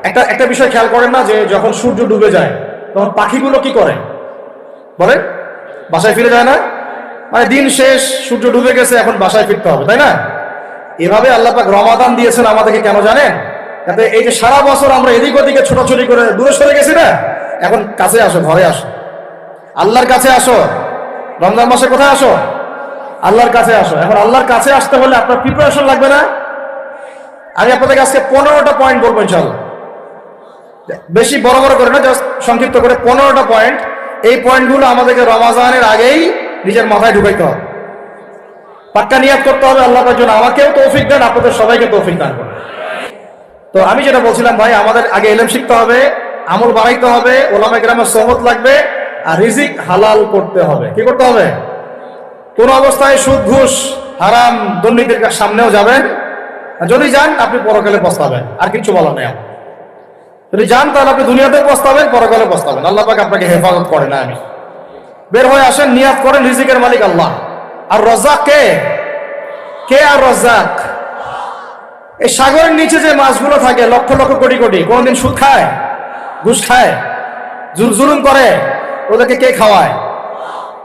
একটা বিষয় খেয়াল করেন না, যে যখন সূর্য ডুবে যায় তখন পাখিগুলো কি করে বলেন? বাসায় ফিরে যায় না? মানে দিন শেষ, সূর্য ডুবে গেছে, এখন বাসায় ফিরতে হবে, তাই না? এভাবে আল্লাহ পাক রমাদান দিয়েছেন আমাদেরকে, কেন জানেন? যাতে এই যে সারা বছর আমরা এদিক ওদিকে ছোটাছুটি করে দূরে সরে গেছি না, এখন কাছে আসো, ঘরে আসো, আল্লাহর কাছে আসো। রমজান মাসে কোথায় আসো? আল্লাহর কাছে আসো। এখন আল্লাহর কাছে আসতে হলে আপনার প্রিপারেশন লাগবে না? আমি আপনাদেরকে আজকে 15টা পয়েন্ট বলবো ইনশাআল্লাহ, বেশি বড় বড় করে না, জাস্ট সংক্ষিপ্ত করে 15টা পয়েন্ট। এই পয়েন্টগুলো আমাদেরকে রমাজানের আগেই নিজের মাথায় ঢুকাইতে হবে, পাক্কা নিয়াত করতে হবে। আল্লাহ পাক যেন আমাকেও তৌফিক দেন, আপনাদের সবাইকে তৌফিক দান করেন। তো আমি যেটা বলছিলাম ভাই, আমাদের আগে ইলম শিখতে হবে, আমল বাড়াইতে হবে, ওলামা কেরামের সোহবত লাগবে, আর রিজিক হালাল করতে হবে। কি করতে হবে? কোন অবস্থায় সুদ ঘুষ হারাম দুর্নীতির সামনেও যাবেন, যদি যান আপনি পরকালে পস্তাবেন, আর কিছু বলার নেই। যদি যান তাহলে আপনি দুনিয়াতেও পস্তাবেন, পরকালে পস্তাবেন। আল্লাহ পাক আপনাকে হেফাজত করে না। আমি বের হয়ে আসেন, নিয়াত করেন, রিজিকের মালিক আল্লাহ। আর রাজ্জাক কে? কে আর রাজ্জাক? এই সাগরের নিচে যে মাছগুলো থাকে লক্ষ লক্ষ কোটি কোটি, কোনদিন সুদ খায়, ঘুষ খায়, জুলুম করে? ওদেরকে কে খাওয়ায়?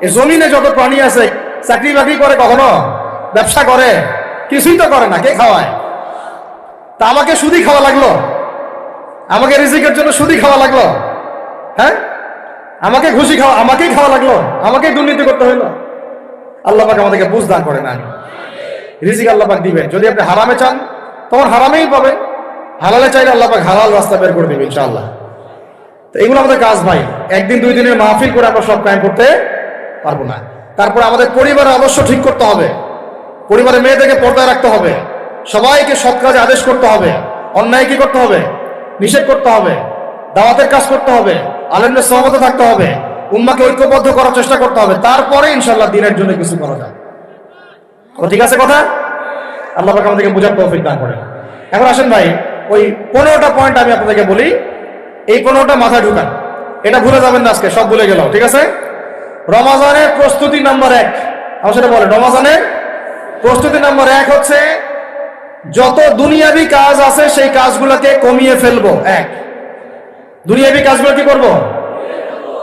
এই জমিনে যত প্রাণী আছে, চাকরি বাকরি করে কখনো? ব্যবসা করে? কিছুই তো করে না। কে খাওয়ায়? তা আমাকে সুদি খাওয়া লাগলো, আমাকে রিজিকের জন্য সুদি খাওয়া লাগলো, হ্যাঁ? আমাকে ঘুষি খাওয়া, আমাকেই খাওয়া লাগলো, আমাকেই দুর্নীতি করতে হইলো। আল্লাহ পাক আমাদেরকে বুঝ দান করে না। রিজিক আল্লাহ পাক দিবেন। যদি আপনি হারামে চান তখন হারামেই পাবে, হালালে চাইলে আল্লাহ পাক হালাল রাস্তা বের করে দিবে ইনশাআল্লাহ। তো এগুলো আমাদের কাজ ভাই। একদিন দুই দিনের মাহফিল করে আমরা সব কায়েম করতে পারবো না। তারপর আমাদের পরিবারের আদর্শ ঠিক করতে হবে, পরিবারের মেয়েদেরকে পর্দায় রাখতে হবে, সবাইকে সৎ কাজে আদেশ করতে হবে, অন্যায় কি করতে হবে? নিষেধ করতে হবে, দাওয়াতের কাজ করতে হবে, আলেমদের সহমতে থাকতে হবে, উম্মাকে ঐক্যবদ্ধ করার চেষ্টা করতে হবে। তারপরে ইনশাআল্লাহ দিনের জন্য কিছু করা যাবে। ঠিক আছে কথা? আল্লাহ পাক আমাদেরকে বোঝার তৌফিক দান করেন। এখন আসেন ভাই, ওই 15টা পয়েন্ট আমি আপনাদেরকে বলি, এই 15টা মাথায় ঢুকান, এটা ভুলে যাবেন না আজকে, সব ভুলে গেল, ঠিক আছে? রমাজানের প্রস্তুতি নাম্বার 1, আমার সেটা বলেন। রমাজানের প্রস্তুতি নাম্বার 1 হচ্ছে যত দুনিয়াবি কাজ আছে সেই কাজগুলোকে কমিয়ে ফেলবো। দুনিয়াবি কাজগুলো কি করবো?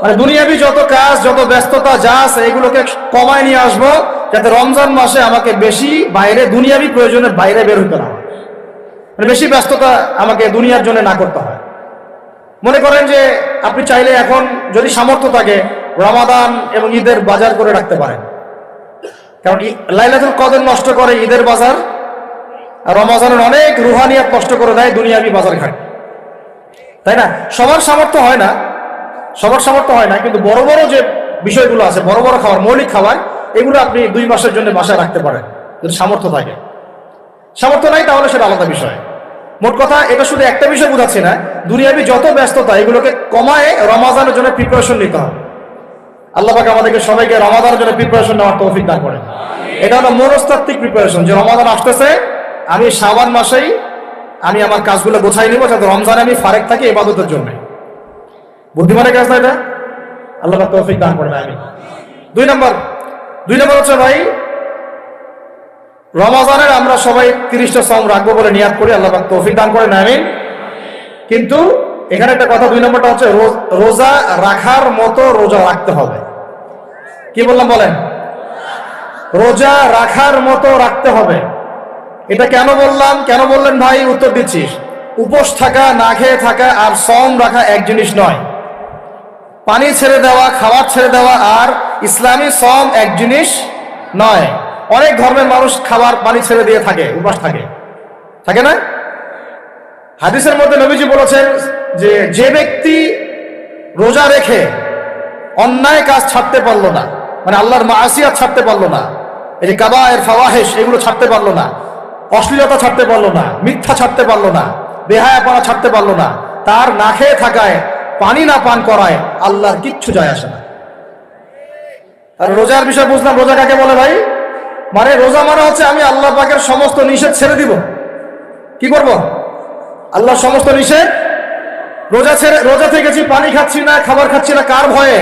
মানে দুনিয়াবি যত কাজ, যত ব্যস্ততা যা আছে এগুলোকে কমায় নিয়ে আসবো, যাতে রমজান মাসে আমাকে বেশি বাইরে দুনিয়াবি প্রয়োজনের বাইরে বের হতে না হয়, মানে বেশি ব্যস্ততা আমাকে দুনিয়ার জন্য না করতে হয়। মনে করেন যে আপনি চাইলে এখন যদি সামর্থ্য থাকে রমাদান এবং ঈদের বাজার করে রাখতে পারেন, কারণ লাইলাতুল কদর নষ্ট করে ঈদের বাজার, আর রমজানের অনেক রুহানিয়াত নষ্ট করে দেয় দুনিয়াবি বাজার ঘাট, তাই না? সবার সামর্থ্য হয় না, সবার সামর্থ্য হয় না, কিন্তু বড় বড় যে বিষয়গুলো আছে, বড় বড় খাবার, মৌলিক খাবার, এগুলো আপনি 2 মাসের জন্য বাসায় রাখতে পারেন যদি সামর্থ্য থাকে। সামর্থ্য নাই তাহলে সেটা আলাদা বিষয়। মোট কথা, এটা শুধু একটা বিষয় বোঝাচ্ছি না, দুনিয়াবি যত ব্যস্ততা এগুলোকে কমায় রমাজানের জন্য প্রিপারেশন নিতে হবে। আল্লাহ পাক আমাদেরকে সবাইকে রমাদানের জন্য প্রিপারেশন নেওয়ার তৌফিক দান করেন। এটা হলো মনস্তাত্ত্বিক প্রিপারেশন, যে রমাদান আসতেছে, আমি শাবান মাসেই আমি আমার কাজগুলো গোছাই নিব, যাতে রমজানে আমি ফারেক থাকি ইবাদতের জন্য। বুদ্ধিমানের কাজ না এটা? আল্লাহ পাক তৌফিক দান করেন। আমি 2 নম্বর হচ্ছে ভাই, রমাজানের আমরা সবাই 30টা সওম রাখবো বলে নিয়াত করি, আল্লাহ পাক তৌফিক দান করেন, আমিন। কিন্তু এখানে একটা কথা, 2 নম্বরটা হচ্ছে রোজা রাখার মতো রোজা রাখতে হবে। কি বললাম বলেন? রোজা রাখার মতো রাখতে হবে। এটা কেন বললাম, কেন বললেন ভাই? উত্তর দিচ্ছি। উপোস থাকা, না খেয়ে থাকা আর সওম রাখা এক জিনিস নয়। পানি ছেড়ে দেওয়া, খাবার ছেড়ে দেওয়া আর ইসলামী সওম এক জিনিস নয়। অনেক ধর্মের মানুষ খাবার পানি ছেড়ে দিয়ে থাকে, উপাস থাকে না? হাদিসের মধ্যে নবীজি বলেছেন যে ব্যক্তি রোজা রেখে অন্যায় কাজ ছাড়তে পারলো না, মানে আল্লাহর মাসিয়াত ছাড়তে পারলো না, এই যে কাবায়ের ফাওয়াহিশ এগুলো ছাড়তে পারলো না, অশ্লীলতা ছাড়তে পারলো না, মিথ্যা ছাড়তে পারলো না, বেহায়াপনা ছাড়তে পারলো না, তার না খেয়ে থাকায়, পানি না পান করায় আল্লাহর কিচ্ছু যায় আসে না। আর রোজার বিষয় বুঝলাম, রোজা কাকে বলে ভাই? মানে রোজা মানে হচ্ছে আমি আল্লাহ পাকের সমস্ত নিষেধ ছেড়ে দিব। কি করব? আল্লাহর সমস্ত নিষেধ রোজা থেকেছি, পানি খাচ্ছি না, খাবার খাচ্ছি না, কার ভয়ে?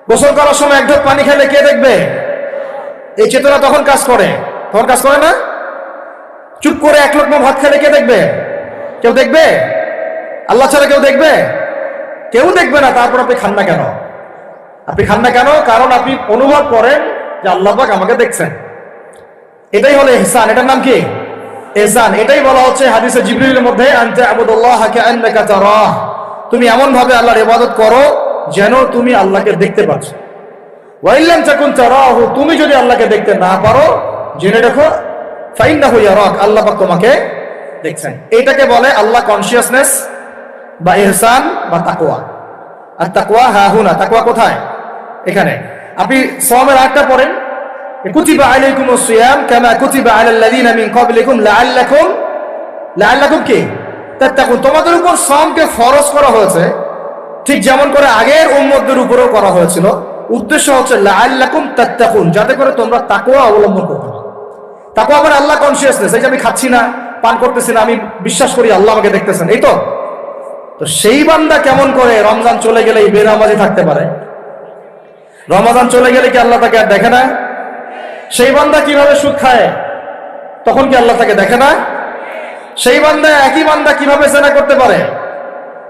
গোসল করার সময় 1 ঢোক পানি খেলে কে দেখবে? এই চেতনা তখন কাজ করে না? চুপ করে 1 লোকমা ভাত খেলে কে দেখবে? কেউ দেখবে? আল্লাহ ছাড়া কেউ দেখবে? কেউ দেখবে না। তারপর আপনি খান না কেন? আপনি খান না কেন? কারণ আপনি অনুভব করেন যে আল্লাহ পাক আমাকে দেখছেন। এটাই হলো ইহসান। এটার নাম কি? ইহসান। এটাই বলা হচ্ছে হাদিসে জিবরিলের মধ্যে, আনতা আবুদুল্লাহ কাআন্নাকা তারাহ, তুমি এমন ভাবে আল্লাহর ইবাদত করো যেন তুমি আল্লাহকে দেখতে পাচ্ছ। ওয়া ইল্লাম তাকুন তারাহু, তুমি যদি আল্লাহকে দেখতে না পারো জেনে রাখো ফাইন্নাহু ইয়ারাক, আল্লাহ পাক তোমাকে দেখছেন। এটাকে বলে আল্লাহ কনসিয়াসনেস বা ইহসান বা তাকওয়া। আর তাকওয়া হাহুনা, তাকওয়া কোথায়? এখানে। আপনি সাওমের আয়াতটা পড়েন, কুতিবা আলাইকুমুস সিয়াম কামা কুতিবা আলাল লাযিনা মিন ক্বাবলিকুম লাআল্লাকুম কি তাত্তাকুন, তোমাদের উপর সাওমকে ফরজ করা হয়েছে ঠিক যেমন করে আগের উম্মতদের উপরেও করা হয়েছিল। উদ্দেশ্য হচ্ছে লাআল্লাকুম তাত্তাকুন, যাতে করে তোমরা তাকওয়া অবলম্বন করতে পারো। তাকওয়া মানে আল্লাহ কনসিয়াসনেস, এই যে আমি খাচ্ছি না, পান করতেছি না, আমি বিশ্বাস করি আল্লাহ আমাকে দেখতেছেন, এই তো। তো সেই বান্দা কেমন করে রমজান চলে গেলেই বেনামাজি থাকতে পারে? রমজান চলে গেলে কি আল্লাহ তাকে আর দেখে না? সেই বান্দা কিভাবে সুদ খায়, তখন কি আল্লাহ তাকে দেখে না? সেই বান্দা, একই বান্দা কিভাবে জেনা করতে পারে?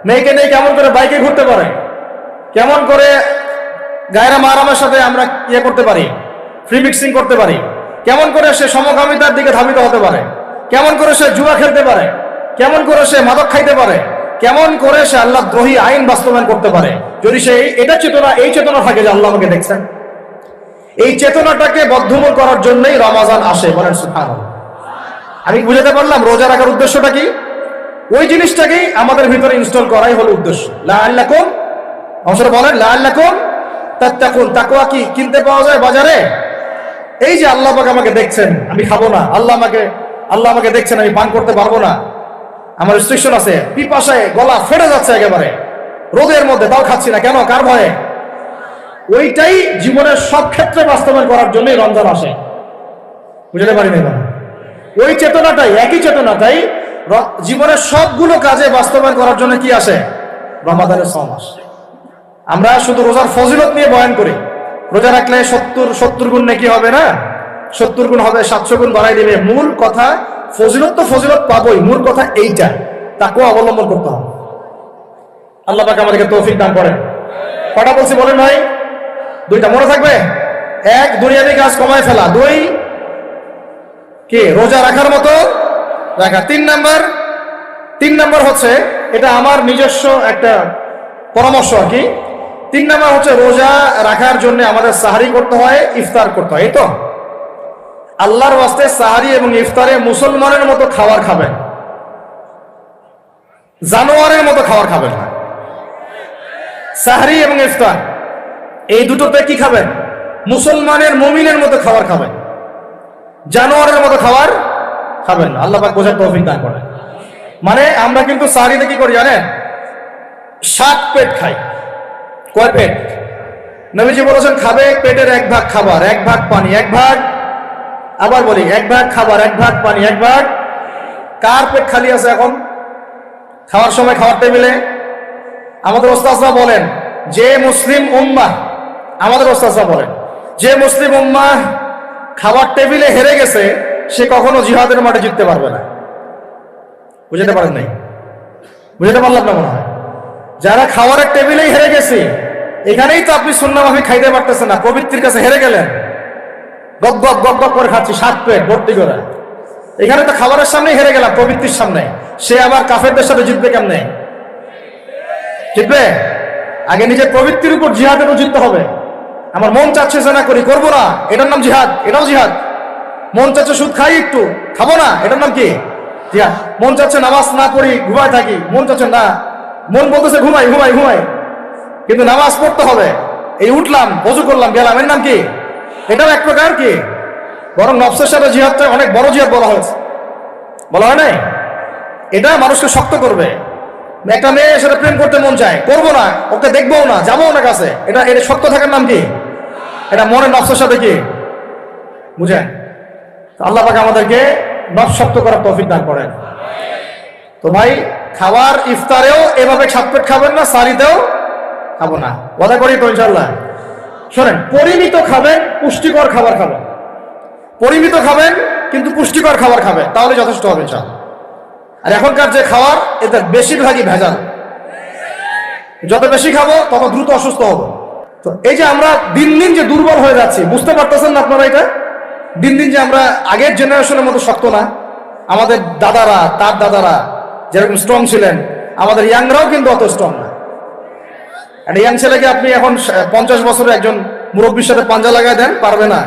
মেয়েকে নিয়ে কেমন করে বাইকে ঘুরতে পারে? কেমন করে গায়রা মাহরামের সাথে আমরা ইয়ে করতে পারি, ফ্রি মিক্সিং করতে পারি? কেমন করে সে সমকামিতার দিকে ধাবিত হতে পারে? কেমন করে সে জুয়া খেলতে পারে? কেমন করে সে মাদক খাইতে পারে? কেমন করে সে আল্লাহ দ্রোহী আইন বাস্তবায়ন করতে পারে? যদি সে এটা চেতনা, এই চেতনা থাকে যে আল্লাহ আমাকে দেখছেন, এই চেতনাটাকে বদ্ধমূল করার জন্যই রমাজান আসে। বলেন সুবহানাল্লাহ। আমি বুঝাতে পারলাম রোজা রাখার উদ্দেশ্যটা কি? ওই জিনিসটাকেই আমাদের ভিতরে ইনস্টল করাই হলো উদ্দেশ্য। লাআল্লাকুম, অবসর বলেন লাআল্লাকুম তাত্তাকুন। তাকওয়া কি কিনতে পাওয়া যায় বাজারে? এই যে আল্লাহ পাক আমাকে দেখছেন, আমি খাবো না, আল্লাহ আমাকে দেখছেন, আমি পান করতে পারবো না, আমার রেস্ট্রিকশন আছে, পিপাসায় গলা ফেটে যাচ্ছে একেবারে রোদের মধ্যে, তাও খাচ্ছি না কেন? কার ভয়ে? ওইটাই জীবনের সব ক্ষেত্রে বাস্তবায়ন করার জন্যই রমজান আসে। বুঝতে পারিনি? ওই চেতনাটাই, একই চেতনাটাই জীবনের সবগুলো কাজে বাস্তবায়ন করার জন্য কি আসে? রমাদানের 6 মাস। আমরা শুধু রোজার ফজিলত নিয়ে বয়ান করি, রোজা রাখলে 70 গুণ নাকি হবে না, 70 গুণ হবে, 700 গুণ বাড়াই দেবে। মূল কথা ফজিলত তো ফজিলত পাবোই, মূল কথা এইটা, তাকেও অবলম্বন করতে হবে। আল্লাহ পাক আমাদেরকে তৌফিক দান করেন। কটা বলছি বলেন ভাই? 2টা মনে থাকবে। 1, দুনিয়াবি কাজ কমায় ফেলা। 2, কি রোজা রাখার মতো রাখা। 3 নাম্বার হচ্ছে, এটা আমার নিজস্ব একটা পরামর্শ আর কি। 3 নাম্বার হচ্ছে রোজা রাখার জন্য আমাদের সাহারি করতে হয়, ইফতার করতে হয়, এই তো। আল্লাহর ওয়াস্তে সাহারি এবং ইফতারে মুসলমানের মতো খাবার খাবেন, জানোয়ারের মতো খাবার খাবেন না। সাহারি এবং ইফতার এই দুটোতে কি খাবেন? মুসলমানের, মুমিনের মতো খাবার খাবেন, জানোয়ারের মতো খাবার খাবেন না। আল্লাহ পাক বোঝার তৌফিক দান করেন। মানে আমরা কিন্তু সাহারিতে কি করি জানেন? 7 পেট খাই। কয় পেট? নবীজি বলেছেন খাবে পেটের 1 ভাগ খাবার, 1 ভাগ পানি, 1 ভাগ, আবার বলি 1 ভাগ খাবার, 1 ভাগ পানি, 1 ভাগ। কার পেট খালি আছে এখন খাওয়ার সময়? খাওয়ার টেবিলে আমাদের ওস্তাদরা বলেন যে মুসলিম উম্মাহ, আমাদের ওস্তাদরা বলেন যে মুসলিম উম্মাহ খাবার টেবিলে হেরে গেছে, সে কখনো জিহাদের মাঠে জিততে পারবে না। বুঝতে পারেন নাই? বুঝতে পারলাম না মনে হয়। যারা খাবারের টেবিলেই হেরে গেছে, এখানেই তো আপনি সুন্নাহ মাফিক খাইতে পারতেছেন না, প্রবৃত্তির কাছে হেরে গেলেন, গপ গপ গপ গপ করে খাচ্ছি 7 পেট ভর্তি করে। এখানে তো খাবারের সামনে হেরে গেলাম, প্রবৃত্তির সামনে। সে আবার কাফেরদের সাথে জিতবে কেমনে? জিতবে আগে নিজের প্রবৃত্তির উপর জিহাদের জিততে হবে। আমার মন চাচ্ছে যে না করি, করবো না, এটার নাম জিহাদ, এটাও জিহাদ। মন চাচ্ছে সুদ খাই, একটু খাবো না, এটার নাম কি? জিহাদ। মন চাচ্ছে নামাজ না পড়ি, ঘুমায় থাকি, মন চাচ্ছে না, মন বলতেছে ঘুমাই ঘুমাই ঘুমাই, কিন্তু নামাজ পড়তে হবে। এই উঠলাম, ওযু করলাম, গেলাম, এর নাম কি? এটাও এক প্রকার কি? বরং নফসের সাথে জিহাদটা অনেক বড় জিহাদ বলা হয়েছে, বলা হয় নাই? এটা মানুষকে শক্ত করবে। একটা মেয়ে সাথে প্রেম করতে মন চায়, করবো না, ওকে দেখবো না, যাবো না কাছে, এটা শক্ত থাকার নাম কি? এটা মনে নফসের সাথে কি বুঝেন? আল্লাহ পাক আমাদেরকে নফস শক্ত করার তৌফিক দান করেন। তো ভাই, খাবার ইফতারেও এভাবে 7 পেট খাবেন না, সারিতেও খাবো না, ওয়াদা করি তো ইনশাআল্লাহ। শোনেন, পরিমিত খাবেন, পুষ্টিকর খাবার খাবেন। পরিমিত খাবেন কিন্তু পুষ্টিকর খাবার খাবেন, তাহলে যথেষ্ট হবে ইনশাআল্লাহ। আর এখনকার যে খাবার এতে বেশিরভাগই ভেজাল। যত বেশি খাবো তত দ্রুত অসুস্থ হবো। তো এই যে আমরা দিন দিন যে দুর্বল হয়ে যাচ্ছি, বুঝতে পারতেছেন না আপনারা? এটা দিন দিন যে আমরা আগের জেনারেশনের মতো শক্ত না। আমাদের দাদারা, তার দাদারা যেরকম স্ট্রং ছিলেন, আমাদের ইয়াংরাও কিন্তু অত স্ট্রং না। একটা ইয়াং ছেলেকে আপনি এখন 50 বছরের একজন মুরব্বীর সাথে পাঞ্জা লাগায় দেন, পারবে না,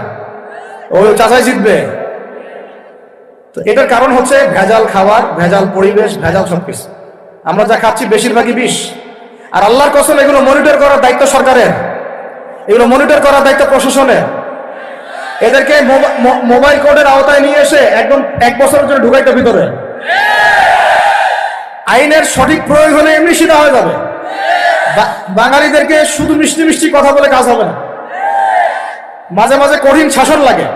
ওই চাচাই জিতবে। তো এটার কারণ হচ্ছে ভেজাল খাবার, ভেজাল পরিবেশ, ভেজাল সবকিছু। আমরা যা খাচ্ছি বেশিরভাগই বিষ। আর আল্লাহর কসম, এগুলো মনিটর করার দায়িত্ব সরকারের, এগুলো মনিটর করার দায়িত্ব প্রশাসনের। এদেরকে মোবাইল কোডের আওতায় নিয়ে এসে একদম 1 বছরের জন্য ঢুকাইতে ভিতরে। আইনের সঠিক প্রয়োগ হলে এমনি সিধা হয়ে যাবে। বাঙালিদেরকে শুধু মিষ্টি মিষ্টি কথা বলে কাজ হবে না, মাঝে মাঝে কঠিন শাসন লাগে।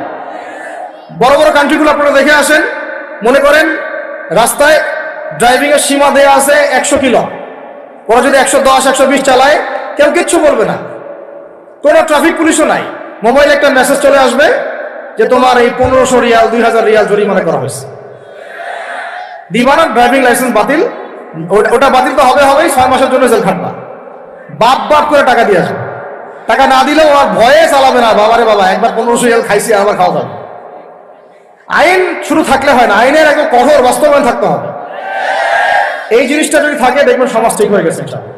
বড় বড় কান্ট্রিগুলো আপনারা দেখে আসেন, মনে করেন রাস্তায় ড্রাইভিং এর সীমা দেয়া আছে 100 কিলো, ওরা যদি 110 120 চালায় কেউ কিচ্ছু বলবে না, কোনো ট্রাফিক পুলিশও নাই। মোবাইলে একটা মেসেজ চলে আসবে যে তোমার এই 1500 রিয়াল 2000 রিয়াল জরিমানা করা হয়েছে। দিবা না, ড্রাইভিং লাইসেন্স বাতিল। ওটা বাতিল তো হবেই, 6 মাসের জন্য জেল খাটবা। বাপ করে টাকা দিয়ে আসবে। টাকা না দিলেও আর ভয়ে চালাবে না, বাবারে বাবা একবার 1500 রিয়াল খাইছি, আবার খাওয়া যাবে। আইন শুরু থাকলে হয় না, আইনের একদম কঠোর বাস্তবায়ন থাকতে হবে। এই জিনিসটা যদি থাকে দেখবেন সমাজ ঠিক হয়ে গেছে ইনশাআল্লাহ।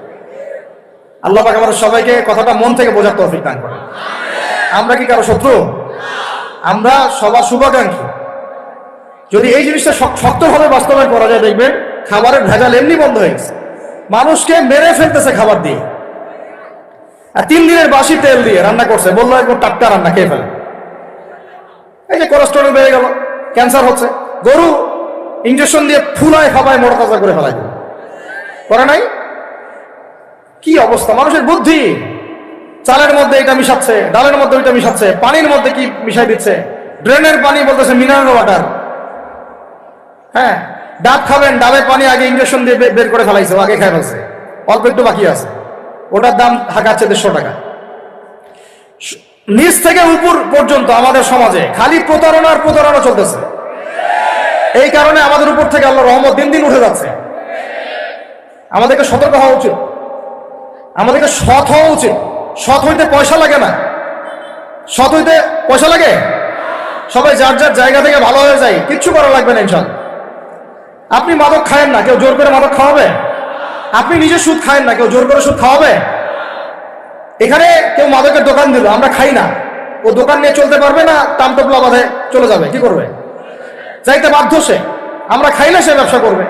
আল্লাহ পাক আমাদের সবাইকে কথাটা মন থেকে বোঝার তৌফিক দান করেন। আমরা কি কারো শত্রু? আমরা সবার শুভাকাঙ্ক্ষী। যদি এই জিনিসটা শক্তভাবে বাস্তবায়ন করা যায়, দেখবেন খাবারের ভেজাল এমনি বন্ধ হয়ে গেছে। মানুষকে মেরে ফেলতেছে খাবার দিয়ে, আর 3 দিনের বাসি তেল দিয়ে রান্না করছে, বললো একদম টাটকা রান্না, খেয়ে ফেলে। এই যে কোলেস্টেরল বেড়ে গেল, ক্যান্সার হচ্ছে। গরু ইঞ্জেকশন দিয়ে ফুলায় খাবায় মোটা তাজা করে ফেলাই দিল, করে নাই? কি অবস্থা মানুষের বুদ্ধি! চালের মধ্যে এটা মিশাচ্ছে, ডালের মধ্যে ওইটা মিশাচ্ছে, পানির মধ্যে কি মিশাই দিচ্ছে, ড্রেনের পানি বলতেছে মিনারেল ওয়াটার। হ্যাঁ, ডাব খাবেন, ডাবের পানি আগে ইঞ্জেকশন দিয়ে বের করে ফেলাইছে, আগে খাই ফেলছে, অল্প একটু বাকি আছে, ওটার দাম হাঁকাচ্ছে 150 টাকা। নিচ থেকে উপর পর্যন্ত আমাদের সমাজে খালি প্রতারণা চলতেছে। এই কারণে আমাদের উপর থেকে আল্লাহর রহমত দিন দিন উঠে যাচ্ছে। আমাদেরকে সতর্ক হওয়া উচিত, আমাদেরকে সৎ হওয়া উচিত। সৎ হইতে পয়সা লাগে না, সৎ হইতে পয়সা লাগে? সবাই যার যার জায়গা থেকে ভালো হয়ে যায়, কিচ্ছু করা লাগবে না ইনশাআল্লাহ। আপনি মাদক খায়েন না, কেউ জোর করে মাদক খাওয়াবে? আপনি নিজে সুদ খায়েন না, কেউ জোর করে সুদ খাওয়াবে? এখানে কেউ মাদকের দোকান দিল, আমরা খাই না, ও দোকান নিয়ে চলতে পারবে না? টামটোপলা বাঁধে চলে যাবে, কি করবে? যাইতে বাধ্য সে। আমরা খাইলে সে ব্যবসা করবে।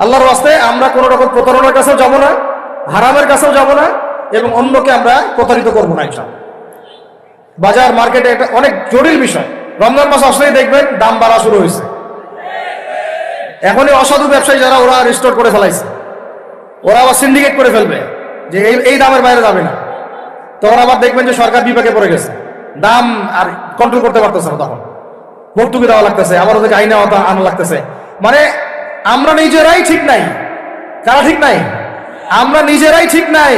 আল্লাহর রাস্তায় আমরা কোনো রকম প্রতারণার কাছেও যাব না, হারামের কাছেও যাব না, এবং অন্যকে আমরা প্রতারিত করবো না ইনশাআল্লাহ। বাজার মার্কেটে এটা অনেক জটিল বিষয়। রমজান মাস আসলেই দেখবেন দাম বাড়া শুরু হয়েছে। এখনই অসাধু ব্যবসায়ী যারা, ওরা রিস্টোর করে ফেলাইছে, ওরা আবার সিন্ডিকেট করে ফেলবে যে এই দামের বাইরে যাবে না। তখন আবার দেখবেন যে সরকার বিপাকে পড়ে গেছে, দাম আর কন্ট্রোল করতে পারতেছে না, তখন ভর্তুকি দেওয়া লাগতেছে, আবার ওদেরকে আইনে আনা লাগতেছে। মানে আমরা নিজেরাই ঠিক নাই। কারা ঠিক নাই? আমরা নিজেরাই ঠিক নাই।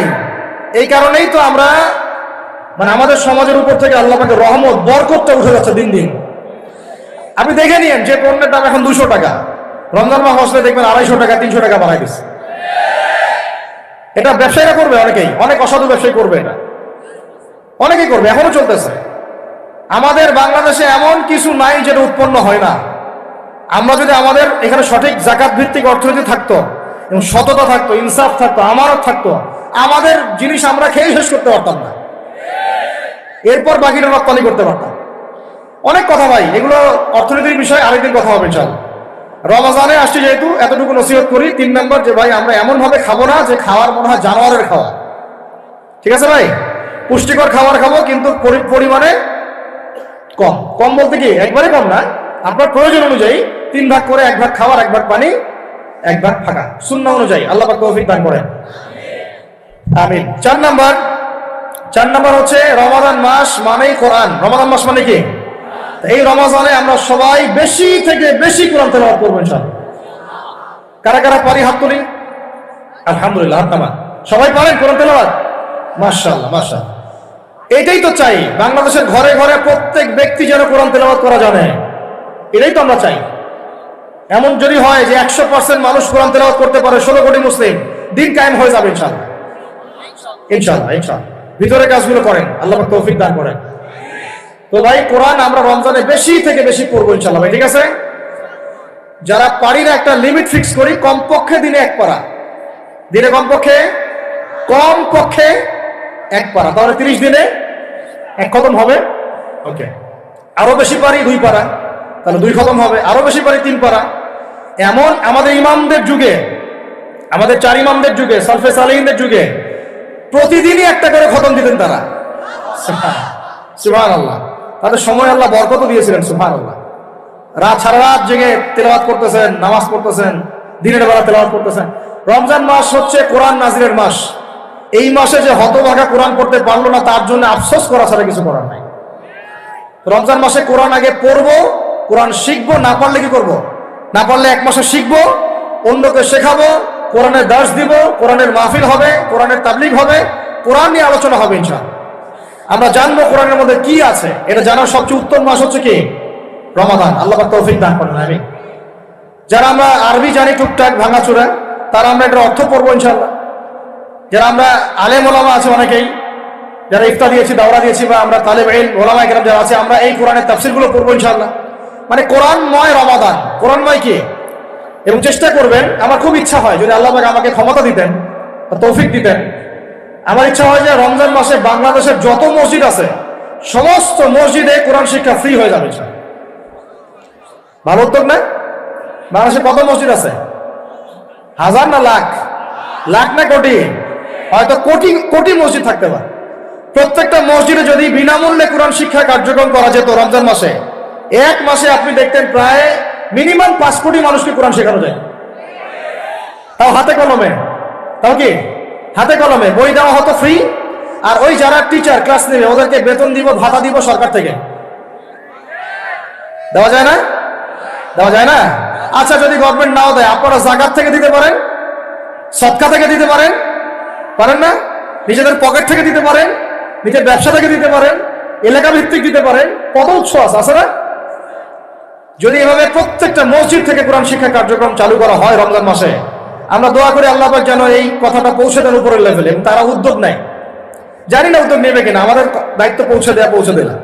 এই কারণেই তো আমরা, মানে আমাদের সমাজের উপর থেকে আল্লাহ পাকের রহমত, বরকতটা উঠে যাচ্ছে দিন দিন। আপনি দেখে নিন, যে পণ্যের দাম এখন 200 টাকা, রমজান মাস আসলে দেখবেন 250 টাকা 300 টাকা বাড়াই দিচ্ছে। এটা ব্যবসায়ীরা করবে, অনেক অসাধু ব্যবসায়ী করবে, এটা অনেকেই করবে, এখনো চলতেছে। আমাদের বাংলাদেশে এমন কিছু নাই যেটা উৎপন্ন হয় না। আমরা যদি আমাদের এখানে সঠিক জাকাত ভিত্তিক অর্থনীতি থাকতো, এবং সততা থাকতো, ইনসাফ থাকতো, আমানত থাকতো, আমাদের জিনিস আমরা খেয়ে শেষ করতে পারতাম না, এরপর বাকিটা রপ্তানি করতে পারতাম। অনেক কথা ভাই, এগুলো অর্থনীতির বিষয়, আরেকদিন কথা হবে ইনশাআল্লাহ। রমজানে আসছি যেহেতু, এতটুকু নসিহত করি। 3 নম্বর, যে ভাই আমরা এমন ভাবে খাবো না যে খাওয়ার মনে হয় জানোয়ারের খাওয়া। ঠিক আছে ভাই? পুষ্টিকর খাবার খাবো, কিন্তু পরিমাণে কম। কম বলতে কি একবারে কম না, আপনার প্রয়োজন অনুযায়ী 3 ভাগ করে, 1 ভাগ খাবার, 1 ভাগ পানি, 1 ভাগ ফাঁকা, সুন্নাহ অনুযায়ী। আল্লাহ পাক তৌফিক দান করেন, আমিন। 4 নম্বর হচ্ছে রমাদান মাস মানেই কোরআন। রমাদান মাস মানে কি? এই রমজানে আমরা সবাই বেশি থেকে বেশি কোরআন তেলাওয়াত করবো ইনশাআল্লাহ। কারা কারা পারি হাত তুলি? আলহামদুলিল্লাহ, হাত নামান। সবাই পারেন কোরআন তেলাওয়াত? মাশাআল্লাহ মাশাআল্লাহ। এটাই তো চাই, বাংলাদেশের ঘরে ঘরে প্রত্যেক ব্যক্তি যেন কোরআন তেলাওয়াত করা জানে, এটাই তো আমরা চাই। এমন যদি হয় যে 100% মানুষ কোরআন তেলাওয়াত করতে পারে, 16 কোটি মুসলিম, দিন কায়েম হয়ে যাবে ইনশাআল্লাহ। ইনশাআল্লাহ ইনশাআল্লাহ ভিতরে কাজগুলো করেন, আল্লাহ পাক তৌফিক দান করেন। তো ভাই কোরআন আমরা রমজানে বেশি থেকে বেশি পড়বো ইনশাআল্লাহ ভাই, ঠিক আছে? যারা পারি না একটা লিমিট ফিক্স করি, কমপক্ষে দিনে 1 পারা, দিনে কমপক্ষে 1 পারা, তাহলে 30 দিনে 1 খতম হবে। ওকে, আরো বেশি পারি 2 পারা, তাহলে 2 খতম হবে। আরো বেশি পারি 3 পারা। এমন আমাদের ইমামদের যুগে, আমাদের 4 ইমামদের যুগে, সলফে সালেহিনদের যুগে প্রতিদিনই একটা করে খতম দিতেন তারা। সুবহানাল্লাহ। তাদের সময় আল্লাহ বরকত দিয়েছিলেন। সুবহানাল্লাহ। সারা রাত জেগে তেলাওয়াত করতেছেন, নামাজ পড়তেছেন, দিনের বেলা তেলাওয়াত করতেছেন। রমজান মাস হচ্ছে কোরআন নাজিলের মাস। এই মাসে যে হতভাগা কোরআন পড়তে পারলো না, তার জন্য আফসোস করা ছাড়া কিছু করার নাই। রমজান মাসে কোরআন আগে পড়বো, কোরআন শিখবো, না পারলে কি করবো? না পারলে 1 মাসে শিখবো, অন্যকে শেখাবো, কোরআনের দার্স দিব, কোরআনের মাহফিল হবে, কোরআনের তাবলীগ হবে, কোরআন নিয়ে আলোচনা হবে ইনশাআল্লাহ। আমরা জানবো কোরআনের মধ্যে কি আছে। এটা জানার সবচেয়ে উত্তম মাস হচ্ছে কি? রমাদান। আল্লাহ পাক তৌফিক দান করেন। আমিন। যারা আমরা আরবি জানি টুকটাক ভাঙাচোরা, তারা আমরা এটার অর্থ পড়বো ইনশাআল্লাহ। যারা আমরা আলেম ওলামা আছে অনেকেই, যারা ইফতা দিয়েছি, দাওরা দিয়েছি, বা আমরা তালেব ইলম ওলামা কেরাম যারা আছে, আমরা এই কোরআনের তাফসীরগুলো পড়বো ইনশাআল্লাহ। মানে কোরআনময় রমাদান, কোরআনময় কি? এবং চেষ্টা করবেন, আমার খুব ইচ্ছা হয় যদি আল্লাহ পাক আমাকে ক্ষমতা দিতেন, তৌফিক দিতেন, আমার ইচ্ছা হয় যে রমজান মাসে বাংলাদেশের যত মসজিদ আছে সমস্ত মসজিদে কোরআন শিক্ষা ফ্রি হয়ে যাবে। ভালো উদ্যোগ না? বাংলাদেশে কত মসজিদ আছে? হাজার না লাখ? লাখ না কোটি? হয়তো কোটি কোটি মসজিদ থাকতে পারে। প্রত্যেকটা মসজিদে যদি বিনামূল্যে কোরআন শিক্ষা কার্যক্রম করা যেত রমজান মাসে, 1 মাসে আপনি দেখতেন প্রায় মিনিমাম 5 কোটি মানুষকে কোরআন শেখানো যায়। তাও হাতে কলমে। তাও কি? হাতে কলমে। বই দেওয়া হতো ফ্রি, আর ওই যারা টিচার ক্লাস নেবে ওদেরকে বেতন দিব, ভাতা দিব সরকার থেকে। দেওয়া যায় না? দেওয়া যায় না? আচ্ছা, যদি গভর্নমেন্ট নাও দেয়, আপনারা জাকাত থেকে দিতে পারেন, সদকা থেকে দিতে পারেন, পারেন না? নিজেদের পকেট থেকে দিতে পারেন, নিজের ব্যবসা থেকে দিতে পারেন, এলাকা ভিত্তিক দিতে পারেন। কত উৎস আছে না? যদি এভাবে প্রত্যেকটা মসজিদ থেকে কোরআন শিক্ষা কার্যক্রম চালু করা হয় রমজান মাসে, আমরা দোয়া করি আল্লাহ পাক যেন এই কথাটা পৌঁছে দেন উপরের লেভেলে, এবং তারা উদ্যোগ নেয়। জানি না উদ্যোগ নেবে কিনা, আমাদের দায়িত্ব পৌঁছে দিলাম।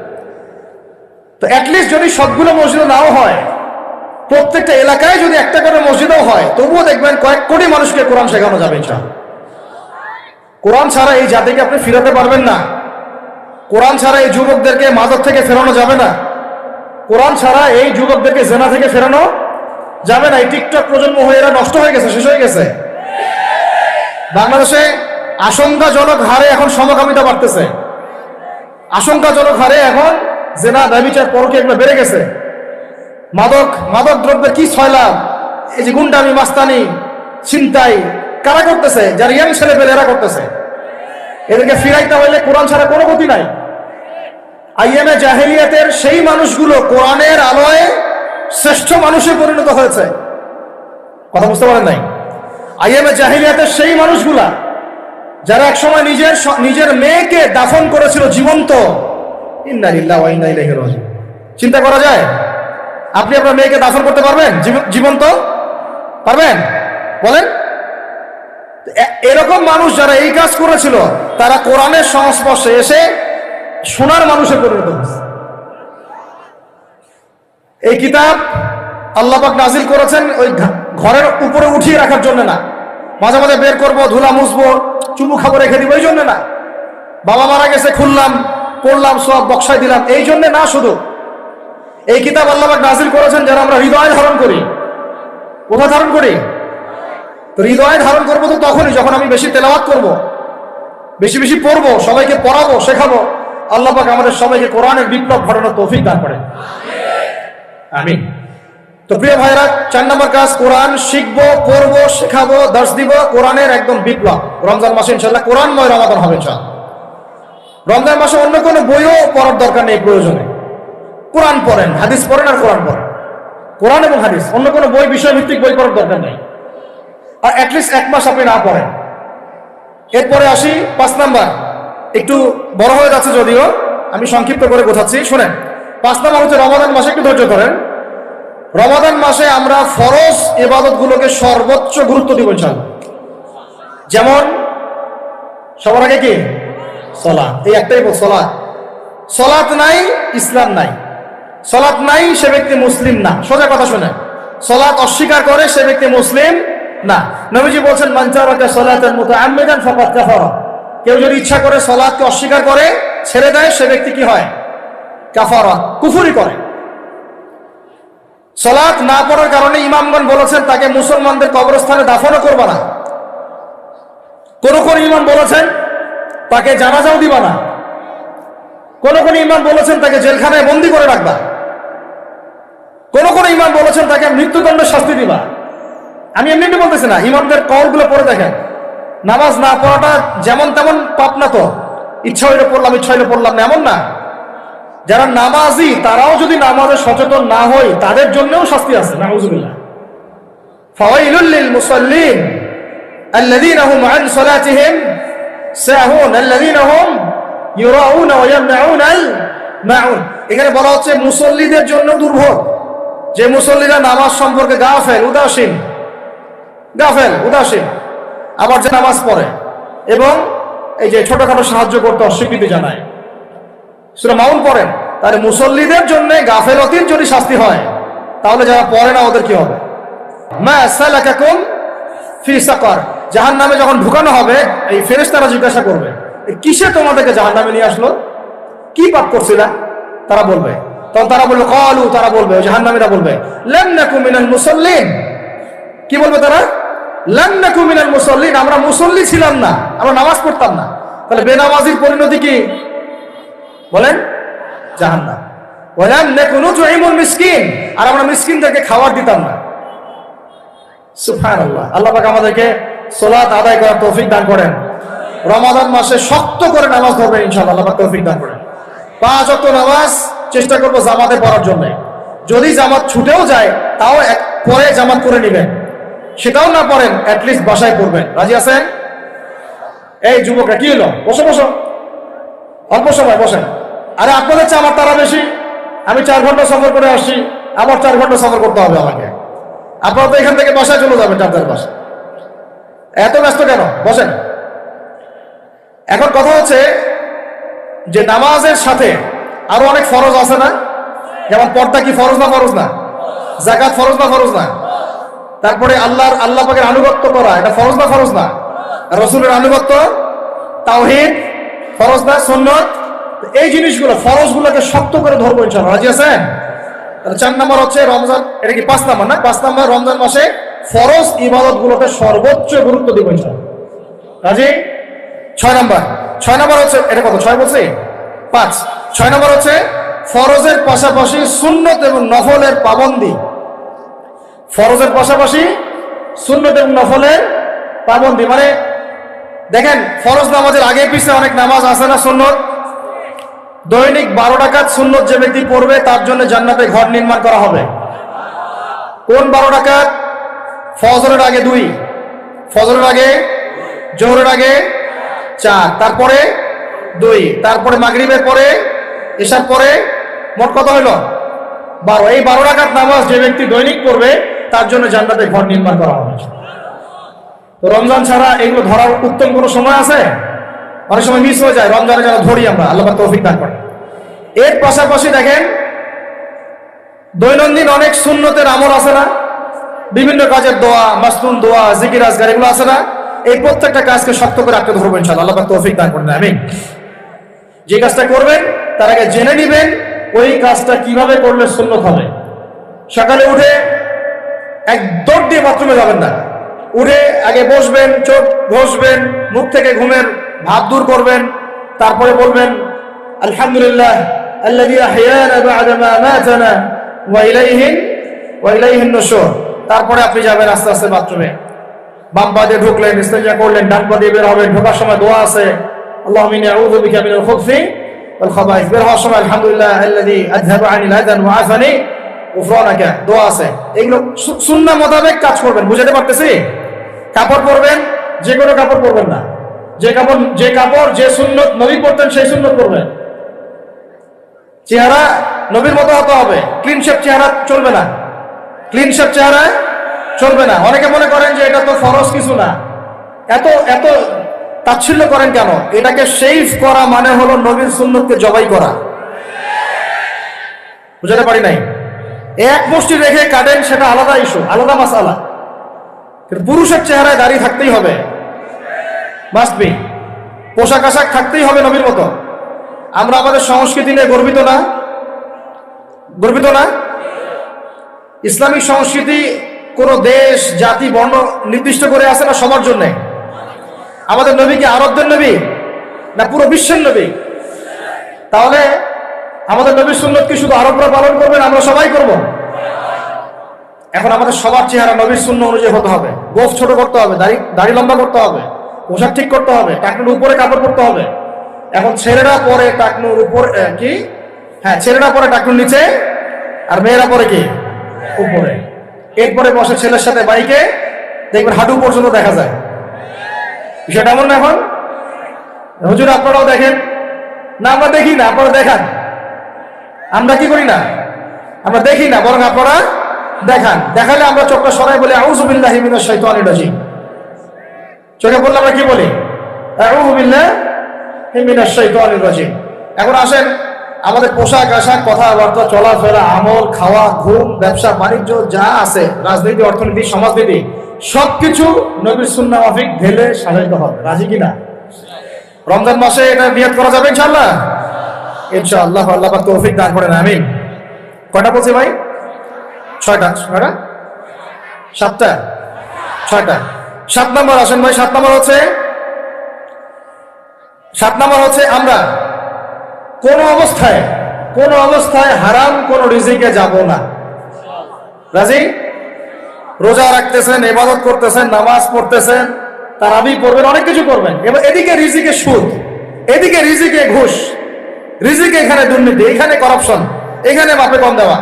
তো অ্যাটলিস্ট যদি সবগুলো মসজিদ নাও হয়, প্রত্যেকটা এলাকায় যদি একটা করে মসজিদও হয়, তবুও দেখবেন কয়েক কোটি মানুষকে কোরআন শেখানো যাবে ইনশাআল্লাহ। কোরআন ছাড়া এই জাতিকে আপনি ফিরাতে পারবেন না। কোরআন ছাড়া এই যুবকদেরকে মাদক থেকে ফেরানো যাবে না। কোরআন ছাড়া এই যুবকদেরকে জেনা থেকে ফেরানো যাবে না। এই টিকটক প্রজন্ম হয়ে এরা নষ্ট হয়ে গেছে, শেষ হয়ে গেছে। বাংলাদেশে আশঙ্কাজনক হারে এখন সমকামিতা বাড়তেছে। আশঙ্কাজনক হারে এখন জেনা, ব্যভিচার, পরকীয়া এগুলো বেড়ে গেছে। মাদক দ্রব্যের কি ছয়লাভ, এই যে গুন্ডামি, মাস্তানি, ছিনতাই কারা করতেছে? যারা ইয়াং ছেলে পেলে এরা করতেছে। এদেরকে ফিরাইতে হইলে কোরআন ছাড়া কোনো গতি নাই। আইয়ামে জাহেলিয়াতের সেই মানুষগুলো কোরআনের আলোয় শ্রেষ্ঠ মানুষে পরিণত হয়েছে। কথা বুঝতে পারেন নাই? আইয়ামে জাহেলিয়াতের সেই মানুষগুলা যারা একসময় নিজের মেয়েকে দাফন করেছিল জীবন্ত। ইন্না লিল্লাহি ওয়া ইন্না ইলাইহি রাজিউন। চিন্তা করা যায়? আপনি আপনার মেয়েকে দাফন করতে পারবেন জীবন্ত? পারবেন? বলেন। এরকম মানুষ যারা এই কাজ করেছিল, তারা কোরআনের সংস্পর্শে এসে সোনার মানুষে পরিণত হয়েছে। এই কিতাব আল্লাহ পাক নাজিল করেছেন ওই ঘরের উপরে উঠিয়ে রাখার জন্য না, মাঝে মাঝে বের করবো, ধুলা মুছবো, চুমু খাবো, রেখে দিব, এই জন্য না। বাবা মারা গেছে, খুললাম, পড়লাম, সব বক্সায় দিলাম, এই জন্য না। শুধু এই কিতাব আল্লাহ পাক নাজিল করেছেন যারা আমরা হৃদয়ে ধারণ করি। কোথায় ধারণ করি? তো হৃদয়ে ধারণ করবো তো তখনই যখন আমি বেশি তেলাওয়াত করবো, বেশি বেশি পড়বো, সবাইকে পড়াবো, শেখাবো। আল্লাহ পাক আমাদের সবাইকে কোরআনের বিপ্লব ঘটানোর তৌফিক দান করেন। আমিন। তো প্রিয় ভাইরা, 4 নম্বর কাজ, কোরআন শিখবো, পড়বো, শেখাবো, দার্স দিব। কোরআনের একদম বিপ্লব। রমজান মাসে ইনশাআল্লাহ কোরআনময় রমাদান হবে ইনশাআল্লাহ। রমজান মাসে অন্য কোনো বইও পড়ার দরকার নেই। প্রয়োজনে কোরআন পড়েন, হাদিস পড়েন, আর কোরআন পড়েন। কোরআন এবং হাদিস, অন্য কোনো বই, বিষয়ভিত্তিক বই পড়ার দরকার নেই। আর অ্যাটলিস্ট 1 মাস আপনি না পড়েন। এরপরে আসি 5 নাম্বার। একটু বড় হয়ে যাচ্ছে যদিও, আমি সংক্ষিপ্ত করে বোঝাচ্ছি, শোনেন। 5 নাম্বার হচ্ছে রমাদান মাসে, একটু ধৈর্য ধরেন। রমাদান মাসে আমরা ফরজ ইবাদতগুলোকে সর্বোচ্চ গুরুত্ব দিব ইনশাআল্লাহ। যেমন সবার আগে কি? সালাত। এই একটাই বল, সালাত। সালাত নাই ইসলাম নাই, সালাত নাই সে ব্যক্তি মুসলিম না। সোজা কথা শুনে, সালাত অস্বীকার করে সে ব্যক্তি মুসলিম না। নবীজি বলছেন, মান তারাকা সালাতান মুতাআম্মিদান ফাকাদ কাফারা। কেউ যদি ইচ্ছা করে সালাতকে অস্বীকার করে ছেড়ে দেয়, সে ব্যক্তি কি হয়? কাফারা, কুফরি করে। সালাত না পড়ার কারণে ইমামগণ বলেছেন তাকে মুসলমানদের কবরস্থানে দাফনও করবে না। কোন কোন ইমাম বলেছেন তাকে জানাজাও দিবা না। কোন কোন ইমাম বলেছেন তাকে জেলখানায় বন্দী করে রাখবা। কোন কোন ইমাম বলেছেন তাকে মৃত্যুদণ্ডের শাস্তি দিবা। আমি এমনি বলতেছি না, ইমামদের কওলগুলো পড়ে দেখেন। নামাজ না পড়াটা যেমন তেমন পাপ না তো, ইচ্ছা হইলে পড়লাম ইচ্ছা হইলে পড়লাম না, এমন না। যারা নামাজি তারাও যদি নামাজে সচেতন না হয় তাদের জন্যও শাস্তি আছে। নাউযুবিল্লাহ। ফাওয়াইলুল লিল মুসাল্লিন আল্লাযীনা হুম আন সালাতিহিম সাহুন আল্লাযীনা হুম ইউরাউনা ওয়া ইয়ামনাউনাল মাউন। এখানে বলা হচ্ছে মুসল্লিদের জন্য দুর্ভোগ, যে মুসল্লিরা নামাজ সম্পর্কে গাফেল, উদাসীন, আবার যে নামাজ পড়ে এবং এই যে ছোটখাটো সাহায্য করতে অস্বীকৃতি জানায়, সূরা মাউন পড়েন, তাহলে মুসল্লিদের জন্য গাফেলতির যদি শাস্তি হয়, তাহলে যারা পড়ে না ওদের কি হবে? মা সালাকাকুম ফি সাকার। জাহান্নামে যখন ঢুকানো হবে, এই ফেরেশতারা জিজ্ঞাসা করবে, কিসে তোমাদেরকে জাহান্নামে নিয়ে আসলো? কি পাপ করছিলা? তারা বলবে, তখন তারা বলবে ক্বালু, তারা বলবে, জাহান্নামীরা বলবে, লাম নাকু মিনাল মুসাল্লিন। কি বলবে তারা? লাম নাকু মিনাল মুসাল্লিন, আমরা মুসল্লি ছিলাম না, আমরা নামাজ পড়তাম না। তাহলে বেনামাজির পরিণতি কি বলেন? জাহান্নাম। ওয়ালাম নাকু নুতঈমুল মিসকিন, আর আমরা মিসকিনদেরকে খাবার দিতাম না। সুবহানাল্লাহ। আল্লাহ পাক আমাদেরকে সালাত আদায় করার তৌফিক দান করেন। রমাদান মাসে শক্ত করে নামাজ ধরবেন ইনশাআল্লাহ, আল্লাহ পাক তৌফিক দান করেন। 5 ওয়াক্ত নামাজ চেষ্টা করব জামাতে পড়ার জন্য। যদি জামাত ছুটেও যায় তাও পরে জামাত করে নেবেন, সেটাও না পড়েন অ্যাটলিস্ট বাসায় পড়বেন। রাজি আছেন? এই যুবকরা কি হলো? বসো বসো, অল্প সময় বসেন। আরে আপনাদের চেয়ে আমার তারা বেশি, আমি 4 ঘন্টা সফর করে আসছি, আবার 4 ঘন্টা সফর করতে হবে আমাকে। আপনারা তো এখান থেকে বাসায় চলে যাবেন, চার বাসা। এত ব্যস্ত কেন? বসেন। এখন কথা হচ্ছে যে নামাজের সাথে আরো অনেক ফরজ আছে না? যেমন পর্দা কি ফরজ না ফরজ না? যাকাত ফরজ না ফরজ না? তারপরে আল্লাহ পাকের আনুগত্য করা, এটা ফরজ না ফরজ না? রাসূলের আনুগত্য, তাওহীদ ফরজ না সুন্নাত? এই জিনিসগুলো ফরজগুলোকে শক্ত করে ধরবো ইনশাআল্লাহ। রাজি আছেন? 4 নম্বর হচ্ছে রমজান, এটা কি 5 নম্বর না? 5 নম্বর রমজান মাসে ফরজ ইবাদতগুলোতে সর্বোচ্চ গুরুত্ব দিব ইনশাআল্লাহ। রাজি? 6 নম্বর হচ্ছে, এটা কত? 6 বলছি? 5। 6 নম্বর হচ্ছে ফরজের পাশাপাশি সুন্নত এবং নফলের পাবন্দি। ফরজের পাশাপাশি সুন্নত এবং নফলের পাবন্দি মানে দেখেন, ফরজ নামাজের আগে পিছে অনেক নামাজ আছে না সুন্নত? দৈনিক 12 রাকাত সুন্নত যে ব্যক্তি পড়বে তার জন্য জান্নাতে ঘর নির্মাণ করা হবে। কোন 12 রাকাত? ফজরের আগে 2, ফজরের আগে, জোহরের আগে 4, তারপরে 2, তারপরে মাগরিবের পরে, এশার পরে, মোট কত হইল? 12। এই 12 রাকাত নামাজ যে ব্যক্তি দৈনিক পড়বে তার জন্য জান্নাতে ঘর নির্মাণ করা হবে। তো রমজান ছাড়া এগুলো ধরার উত্তম কোনো সময় আছে? অনেক সময় মিস হয়ে যায়, রমজানে যেন ধরি আমরা, আল্লাহ পাক তৌফিক দান করেন। এর পাশাপাশি দেখেন দৈনন্দিন অনেক সুন্নতের আমল আছে না? বিভিন্ন কাজের দোয়া, মাসনুন দোয়া, জিকির আজকার, এগুলো আছে না? এই প্রত্যেকটা কাজকে শক্ত করে আঁকড়ে ধরবো ইনশাআল্লাহ, আল্লাহ পাক তৌফিক দান করেন। আমিন। যে কাজটা করবেন তার আগে জেনে নেবেন ওই কাজটা কিভাবে করলে সুন্নত হবে। সকালে উঠে এক দৌড় দিয়ে বাথরুমে যাবেন না, উঠে আগে বসবেন, চোখ ঘষবেন, মুখ থেকে ঘুমের ভাব দূর করবেন, তারপরে বলবেন আলহামদুলিল্লাহ আল্লাযী আহইয়ানা বা'দা মা আমাতানা ওয়া ইলাইহিন নুশুর। তারপরে আপনি যাবেন আস্তে আস্তে বাথরুমে, বাম পা দিয়ে ঢুকলেন, ইস্তেঞ্জা করলেন, ডান পা দিয়ে বের হবেন। ঢোকার সময় দোয়া আছে, আল্লাহুম্মা ইন্নী আউযু বিকা মিনাল খুবসি ওয়াল খাবাইস। বের হওয়ার সময় আলহামদুলিল্লাহ আল্লাযী আযহাবা আনিল আযান ওয়া আফানি গুফরানাকা, দোয়া আছে। এগুলো সুন্নাহ মোতাবেক কাজ করবেন। বুঝাতে পারতেছি? কাপড় পরবেন, যে কোনো কাপড় পরবেন না। যে কাপড় যে সুন্নত নবী পরতেন সেই সুন্নত পরবেন। চেহারা নবীর মতো হতে হবে, ক্লিন শেপ চেহারা চলবে না। ক্লিন শেভ চেহারায় চলবে না। অনেকে মনে করেন যে এটা তো ফরজ কিছু না, এত এত তাচ্ছিল্য করেন কেন? এটাকে শেভ করা মানে হলো নবীর সুন্নতকে জবাই করা। বুঝাতে পারি নাই? এক মুষ্টি রেখে কাটেন, সেটা আলাদা ইস্যু, আলাদা মাসালা। কিন্তু পুরুষের চেহারায় দাড়ি থাকতেই হবে, মাস্ট বি। পোশাক আশাক থাকতেই হবে নবীর মতো। আমরা আমাদের সংস্কৃতি নিয়ে গর্বিত না? গর্বিত না? ইসলামিক সংস্কৃতি কোন দেশ, জাতি, বর্ণ নির্দিষ্ট করে আছে না? সবার জন্য। আমাদের নবী কি আরবদের নবী না পুরো বিশ্বের নবী? তাহলে আমাদের নবীর সুন্নত কি শুধু আরবরা পালন করবেন, আমরা সবাই করব? এখন আমাদের সবার চেহারা নবীর সুন্নত অনুযায়ী হতে হবে। গোফ ছোট করতে হবে, দাড়ি লম্বা করতে হবে, পোশাক ঠিক করতে হবে, টাকনুর উপরে কাপড় পরতে হবে। এখন ছেলেরা পরে টাকনুর উপর কি, হ্যাঁ ছেলেরা পরে টাকনুর নিচে, আর মেয়েরা পরে কি উপরে। এরপরে বসে ছেলের সাথে বাইকে, দেখবেন হাঁটু পর্যন্ত দেখা যায়। বিষয়টা এমন না? এখন হুজুর আপনারাও দেখেন না? আমরা দেখি না, আপনারা দেখান। আমরা কি করি না? আমরা দেখি না, বরং আপনারা দেখান। দেখালে আমরা চোখটা সরাই বলি আউযু বিল্লাহি মিনাশ শাইতানির রাজিম। চোখে পড়লে আমরা কি বলি? আউযু বিল্লাহি মিনাশ শাইতানির রাজিম। এখন আসেন, আমাদের পোশাক আশাক, কথাবার্তা, চলাফেরা, আমল, খাওয়া, ঘুম, ব্যবসা বাণিজ্য যা আছে, রাজনীতি, অর্থনীতি, সমাজনীতি, সবকিছু নবীর সুন্নাহ মাফিক ঢেলে সাজাইতে হবে। রাজি কিনা? রমজান মাসে এটা নিয়ত করা যাবে ইনশাআল্লাহ? ইনশাআল্লাহ। আল্লাহ পাক তৌফিক দান করেন, আমিন। কয়টা বলছি ভাই? 6টা। 7টা? 6টা। 7 নম্বর আসেন ভাই। 7 নম্বর হচ্ছে আমরা কোন অবস্থায় হারাম কোন রিজিকে যাব না। রাজি? রোজা রাখতেছেন, ইবাদত করতেছেন, নামাজ পড়তেছেন, তারাবি পড়বেন, অনেক কিছু করবেন। এবার এদিকে রিজিকে সুদ, এদিকে রিজিকে ঘুষ, রিজিকে এখানে দুর্নীতি, এখানে করাপশন, এখানে মাপে কম দেওয়া,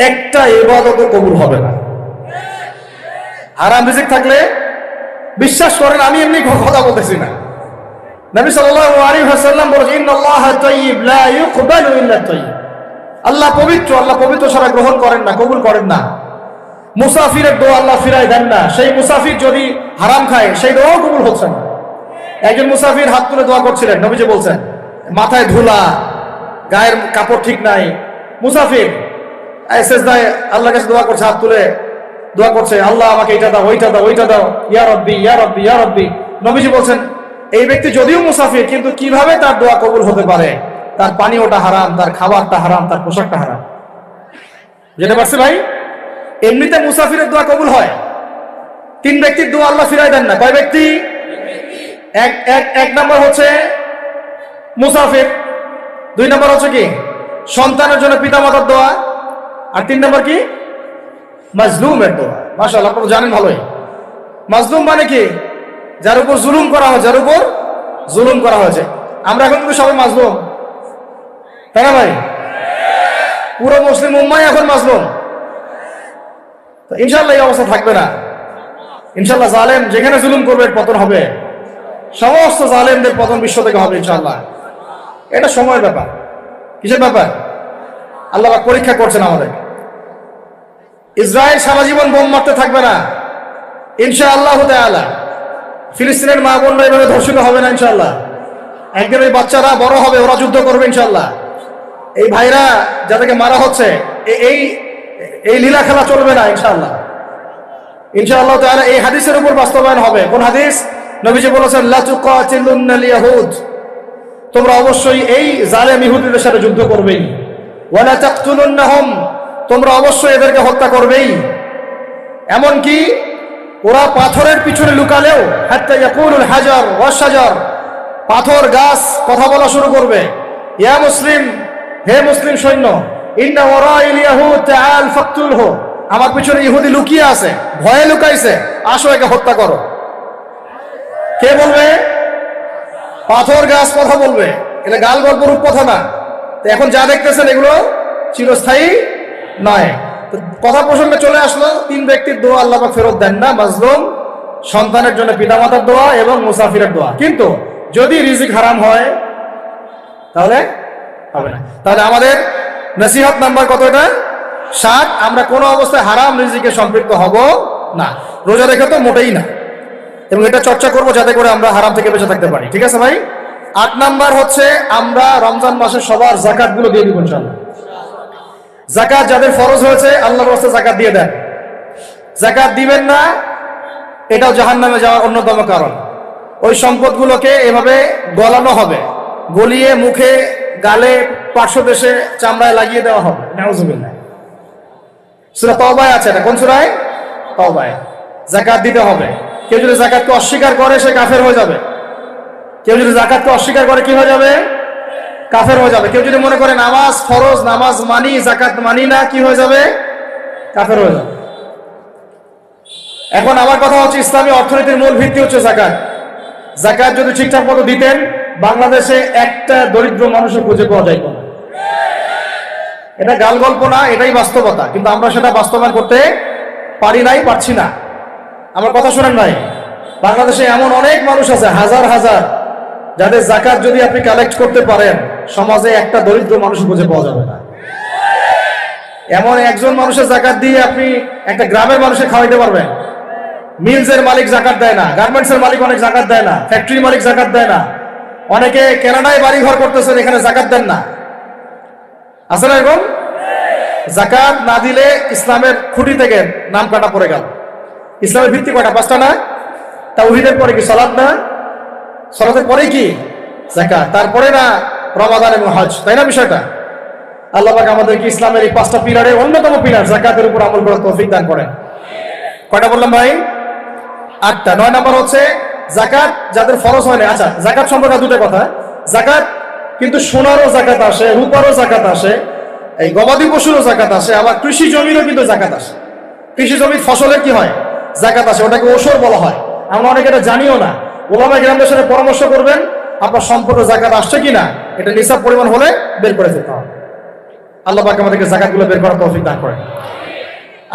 একটা ইবাদতও কবুল হবে না। হারাম রিজিক থাকলে বিশ্বাস করেন, আমি এমনি কথা বলতেছি না। নবী সাল্লাল্লাহু আলাইহি ওয়াসাল্লাম বলেছেন, ইন্নাল্লাহা তাইয়্যিব লা ইউকবালু ইল্লা তাইয়্যিব। আল্লাহ পবিত্র, আল্লাহ পবিত্র ছাড়া গ্রহণ করেন না, কবুল করেন না। মুসাফিরের দোয়া আল্লাহ ফিরাই দেন না। সেই মুসাফির যদি হারাম খায়, সেই দোয়াও কবুল হচ্ছে না। একজন মুসাফির হাত তুলে দোয়া করছিলেন, নবীজি বলছেন মাথায় ধুলা, গায়ের কাপড় ঠিক নাই, মুসাফির সেজদায় আল্লাহর কাছে দোয়া করছে, হাত তুলে দোয়া করছে, আল্লাহ আমাকে এটা দাও, ওইটা দাও, ওইটা দাও, ইয়া রব্বি ইয়া রব্বি ইয়া রব্বি। নবীজি বলছেন এই ব্যক্তি যদিও মুসাফির, কিন্তু কিভাবে তার দোয়া কবুল হতে পারে? তার পানীয়টা হারাম, তার খাবারটা হারাম, তার পোশাকটা হারাম। যেতে পারছে ভাই? এমনিতে মুসাফিরের দোয়া কবুল হয়। 3 ব্যক্তির দোয়া আল্লাহ ফিরাই দেন না। কয় ব্যক্তি? এক নম্বর হচ্ছে মুসাফির, 2 নম্বর হচ্ছে কি সন্তানের জন্য পিতামাতার দোয়া, আর 3 নম্বর কি মাজলুমের দোয়া। মাশাআল্লাহ, আপনারা জানেন ভালোই। মাজলুম মানে কি? যার উপর জুলুম করা হয়, যার উপর জুলুম করা হয়েছে। আমরা এখন কিন্তু সবাই মাজলুম, তাই না ভাই? পুরো মুসলিম উম্মাহ এখন মাজলুম। তো ইনশাআল্লাহ এই অবস্থা থাকবে না। ইনশাআল্লাহ জালেম যেখানে জুলুম করবে পতন হবে। সমস্ত জালেমদের পতন বিশ্ব থেকে হবে ইনশাআল্লাহ। এটা সময়ের ব্যাপার। কিসের ব্যাপার? আল্লাহ পাক পরীক্ষা করছেন আমাদের। ইসরায়েল সারা জীবন বোম মারতে থাকবে না ইনশাআল্লাহ তাআলা। ফিলিস্তিনের মা বোনরা এভাবে ধর্ষিত হবে না ইনশাআল্লাহ। একদিন ওই বাচ্চারা বড় হবে, ওরা যুদ্ধ করবে ইনশাআল্লাহ। এই ভাইরা যাদেরকে মারা হচ্ছে, এই লীলা খেলা চলবে না ইনশাআল্লাহ। ইনশাআল্লাহ তাআলা এই হাদিসের উপর বাস্তবায়ন হবে। কোন হাদিস? নবীজি বলেছেন লা তুকাতিলুনাল ইয়াহুদ, তোমরা অবশ্যই এই জালেম ইহুদিদের সাথে যুদ্ধ করবেই। ওয়া লা তাকতুলুনহুম, তোমরা অবশ্যই এদেরকে হত্যা করবেই। এমন কি ওরা পাথরের পিছনে লুকালেও, হাত্তা ইয়াকুলুল হাজার ওয়াশ শাজার, পাথর গাছ কথা বলা শুরু করবে। ইয়া মুসলিম, হে মুসলিম সৈন্য, ইন্না ওয়ারাইল ইয়াহুদ তাআল ফাকতুলহু, আমার পিছনে ইহুদি লুকিয়ে আছে, ভয়ে লুকাইছে, আসো একে হত্যা করো। কে বলবে? পাথর গাছ কথা বলবে। এটা গাল গল্প রূপ কথা না। তো এখন যা দেখতেছেন এগুলো চিরস্থায়ী নয়। তো কথা প্রসঙ্গে চলে আসলো, 3 ব্যক্তির দোয়া আল্লাহ পাক ফেরত দেন না। মাজলুম, সন্তানের জন্য পিতামাতার দোয়া এবং মুসাফিরের দোয়া। কিন্তু যদি রিজিক হারাম হয় তাহলে হবে না। তাহলে আমাদের নসিহত নাম্বার কত? এটা 7 আমরা কোনো অবস্থায় হারাম রিজিকে সম্পৃক্ত হব না। রোজা রেখে তো মোটেই না, এবং এটা চর্চা করব যাতে করে আমরা হারাম থেকে বেঁচে থাকতে পারি। ঠিক আছে ভাই? 8 নাম্বার হচ্ছে আমরা রমজান মাসে সবার যাকাত গুলো দিয়ে দিব ইনশাআল্লাহ। যাকাত যাদের ফরজ হয়েছে আল্লাহর রাস্তায় যাকাত দিয়ে দেন। যাকাত দিবেন না, এটাও জাহান্নামে যাওয়ার অন্যতম কারণ। ওই সম্পদগুলোকে এভাবে গলানো হবে, গলিয়ে মুখে, গালে, পার্শ্বদেশে, চামড়ায় লাগিয়ে দেওয়া হবে। নাউজুবিল্লাহ। সূরা তাওবায় আছে, এটা কোন সূরায়? তাওবায়। যাকাত দিতে হবে। কেউ যদি যাকাতকে অস্বীকার করে সে কাফের হয়ে যাবে। কেউ যদি যাকাতকে অস্বীকার করে কি হয়ে যাবে? কাফের হয়ে যাবে। কেউ যদি মনে করে নামাজ ফরজ, নামাজ মানি, যাকাত মানি না, কি হয়ে যাবে? কাফের হয়ে যাবে। এখন আমার কথা হচ্ছে, ইসলামী অর্থনীতির মূল ভিত্তি হচ্ছে যাকাত। যাকাত যদি ঠিকঠাক মতো দিতেন, বাংলাদেশে একটা দরিদ্র মানুষও খুঁজে পাওয়া যায় না। এটা গাল গল্প না, এটাই বাস্তবতা। কিন্তু আমরা সেটা বাস্তবায়ন করতে পারি নাই, পারছি না। আমার কথা শোনেন ভাই, বাংলাদেশে এমন অনেক মানুষ আছে, হাজার হাজার, যাদের যাকাত যদি আপনি কালেক্ট করতে পারেন, সমাজে একটা দরিদ্র মানুষ খুঁজে পাওয়া যাবে না। এমন একজন মানুষের যাকাত দিয়ে আপনি একটা গ্রামের মানুষের খাওয়াইতে পারবেন। মিলসের মালিক যাকাত দেয় না, গার্মেন্টসের মালিক অনেক যাকাত দেয় না, ফ্যাক্টরি মালিক যাকাত দেয় না, অনেকে কানাডায় বাড়ি ঘর করতেছেন, এখানে যাকাত দেন না। আছে না এরকম? যাকাত না দিলে ইসলামের খুঁটি থেকে নাম কাটা পড়ে গেল। ইসলামের ভিত্তি কয়টা? 5টা না? তাওহীদের পরে কি সালাত না? সালাতের পরে কি? যাকাত। তারপরে না রমাদান এবং হজ, তাই না বিষয়টা? আল্লাহ পাক আমাদেরকে ইসলামের এই 5টা পিলারের অন্যতম পিলার যাকাতের উপর আমল করার তৌফিক দান করেন। কয়টা বললাম ভাই? 8টা। 9 নাম্বার হচ্ছে যাকাত যাদের ফরজ হয় না। আচ্ছা, যাকাত সম্পর্কে 2টা কথা। যাকাত কিন্তু সোনারও যাকাত আসে, রূপারও যাকাত আসে, এই গবাদি পশুরও যাকাত আসে, আবার কৃষি জমিরও কিন্তু যাকাত আসে। কৃষি জমির ফসলের কি হয়? যাকাত আসে, ওটাকে ওসর বলা হয়। আমরা অনেকে এটা জানিও না। ওলামা কিরামদের সাথে পরামর্শ করবেন, আপনার সম্পূর্ণ যাকাত আসছে কিনা এটা নিসাব পরিমাণ হলে বের করে ফেলতে হবে। আল্লাহ পাক আমাদেরকে যাকাতগুলো বের করার তৌফিক দান করেন।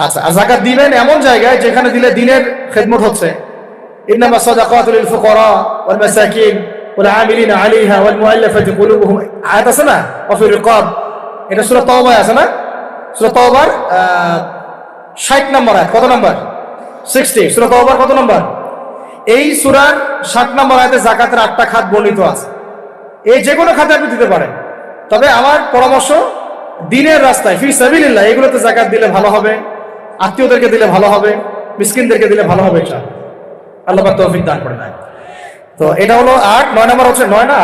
আচ্ছা, আর যাকাত দিবেন এমন জায়গায় যেখানে দিলে দিনের খেদমত হচ্ছে। ইন্নামা সাদাকাতু লিল ফুকারা ওয়াল মাসাকিন ওয়াল আমিলিনা আলাইহা ওয়াল মুআল্লাফাতি কুলুবুহুম, আয়াত আছে না? ওয়া ফি রিকাব, এটা সূরা তাওবায় আছে না? সূরা তাওবার 60 নম্বর আয়াত। কত নম্বর? 60। সূরা তাওবার কত নম্বর? এই সূরার 60 নম্বর আয়াতে যাকাতের 8টা খাত বর্ণিত আছে। এই যে কোনো খাতে আপনি দিতে পারেন, তবে আমার পরামর্শ দ্বীনের রাস্তায় ফি সাবিলিল্লাহ এগুলোতে যাকাত দিলে ভালো হবে, আত্মীয়দেরকে দিলে ভালো হবে, মিসকিনদেরকে দিলে ভালো হবে ইনশাআল্লাহ। আল্লাহ পাক তৌফিক দান করেন। তো এটা হলো 8। 9 নম্বর হচ্ছে 9 না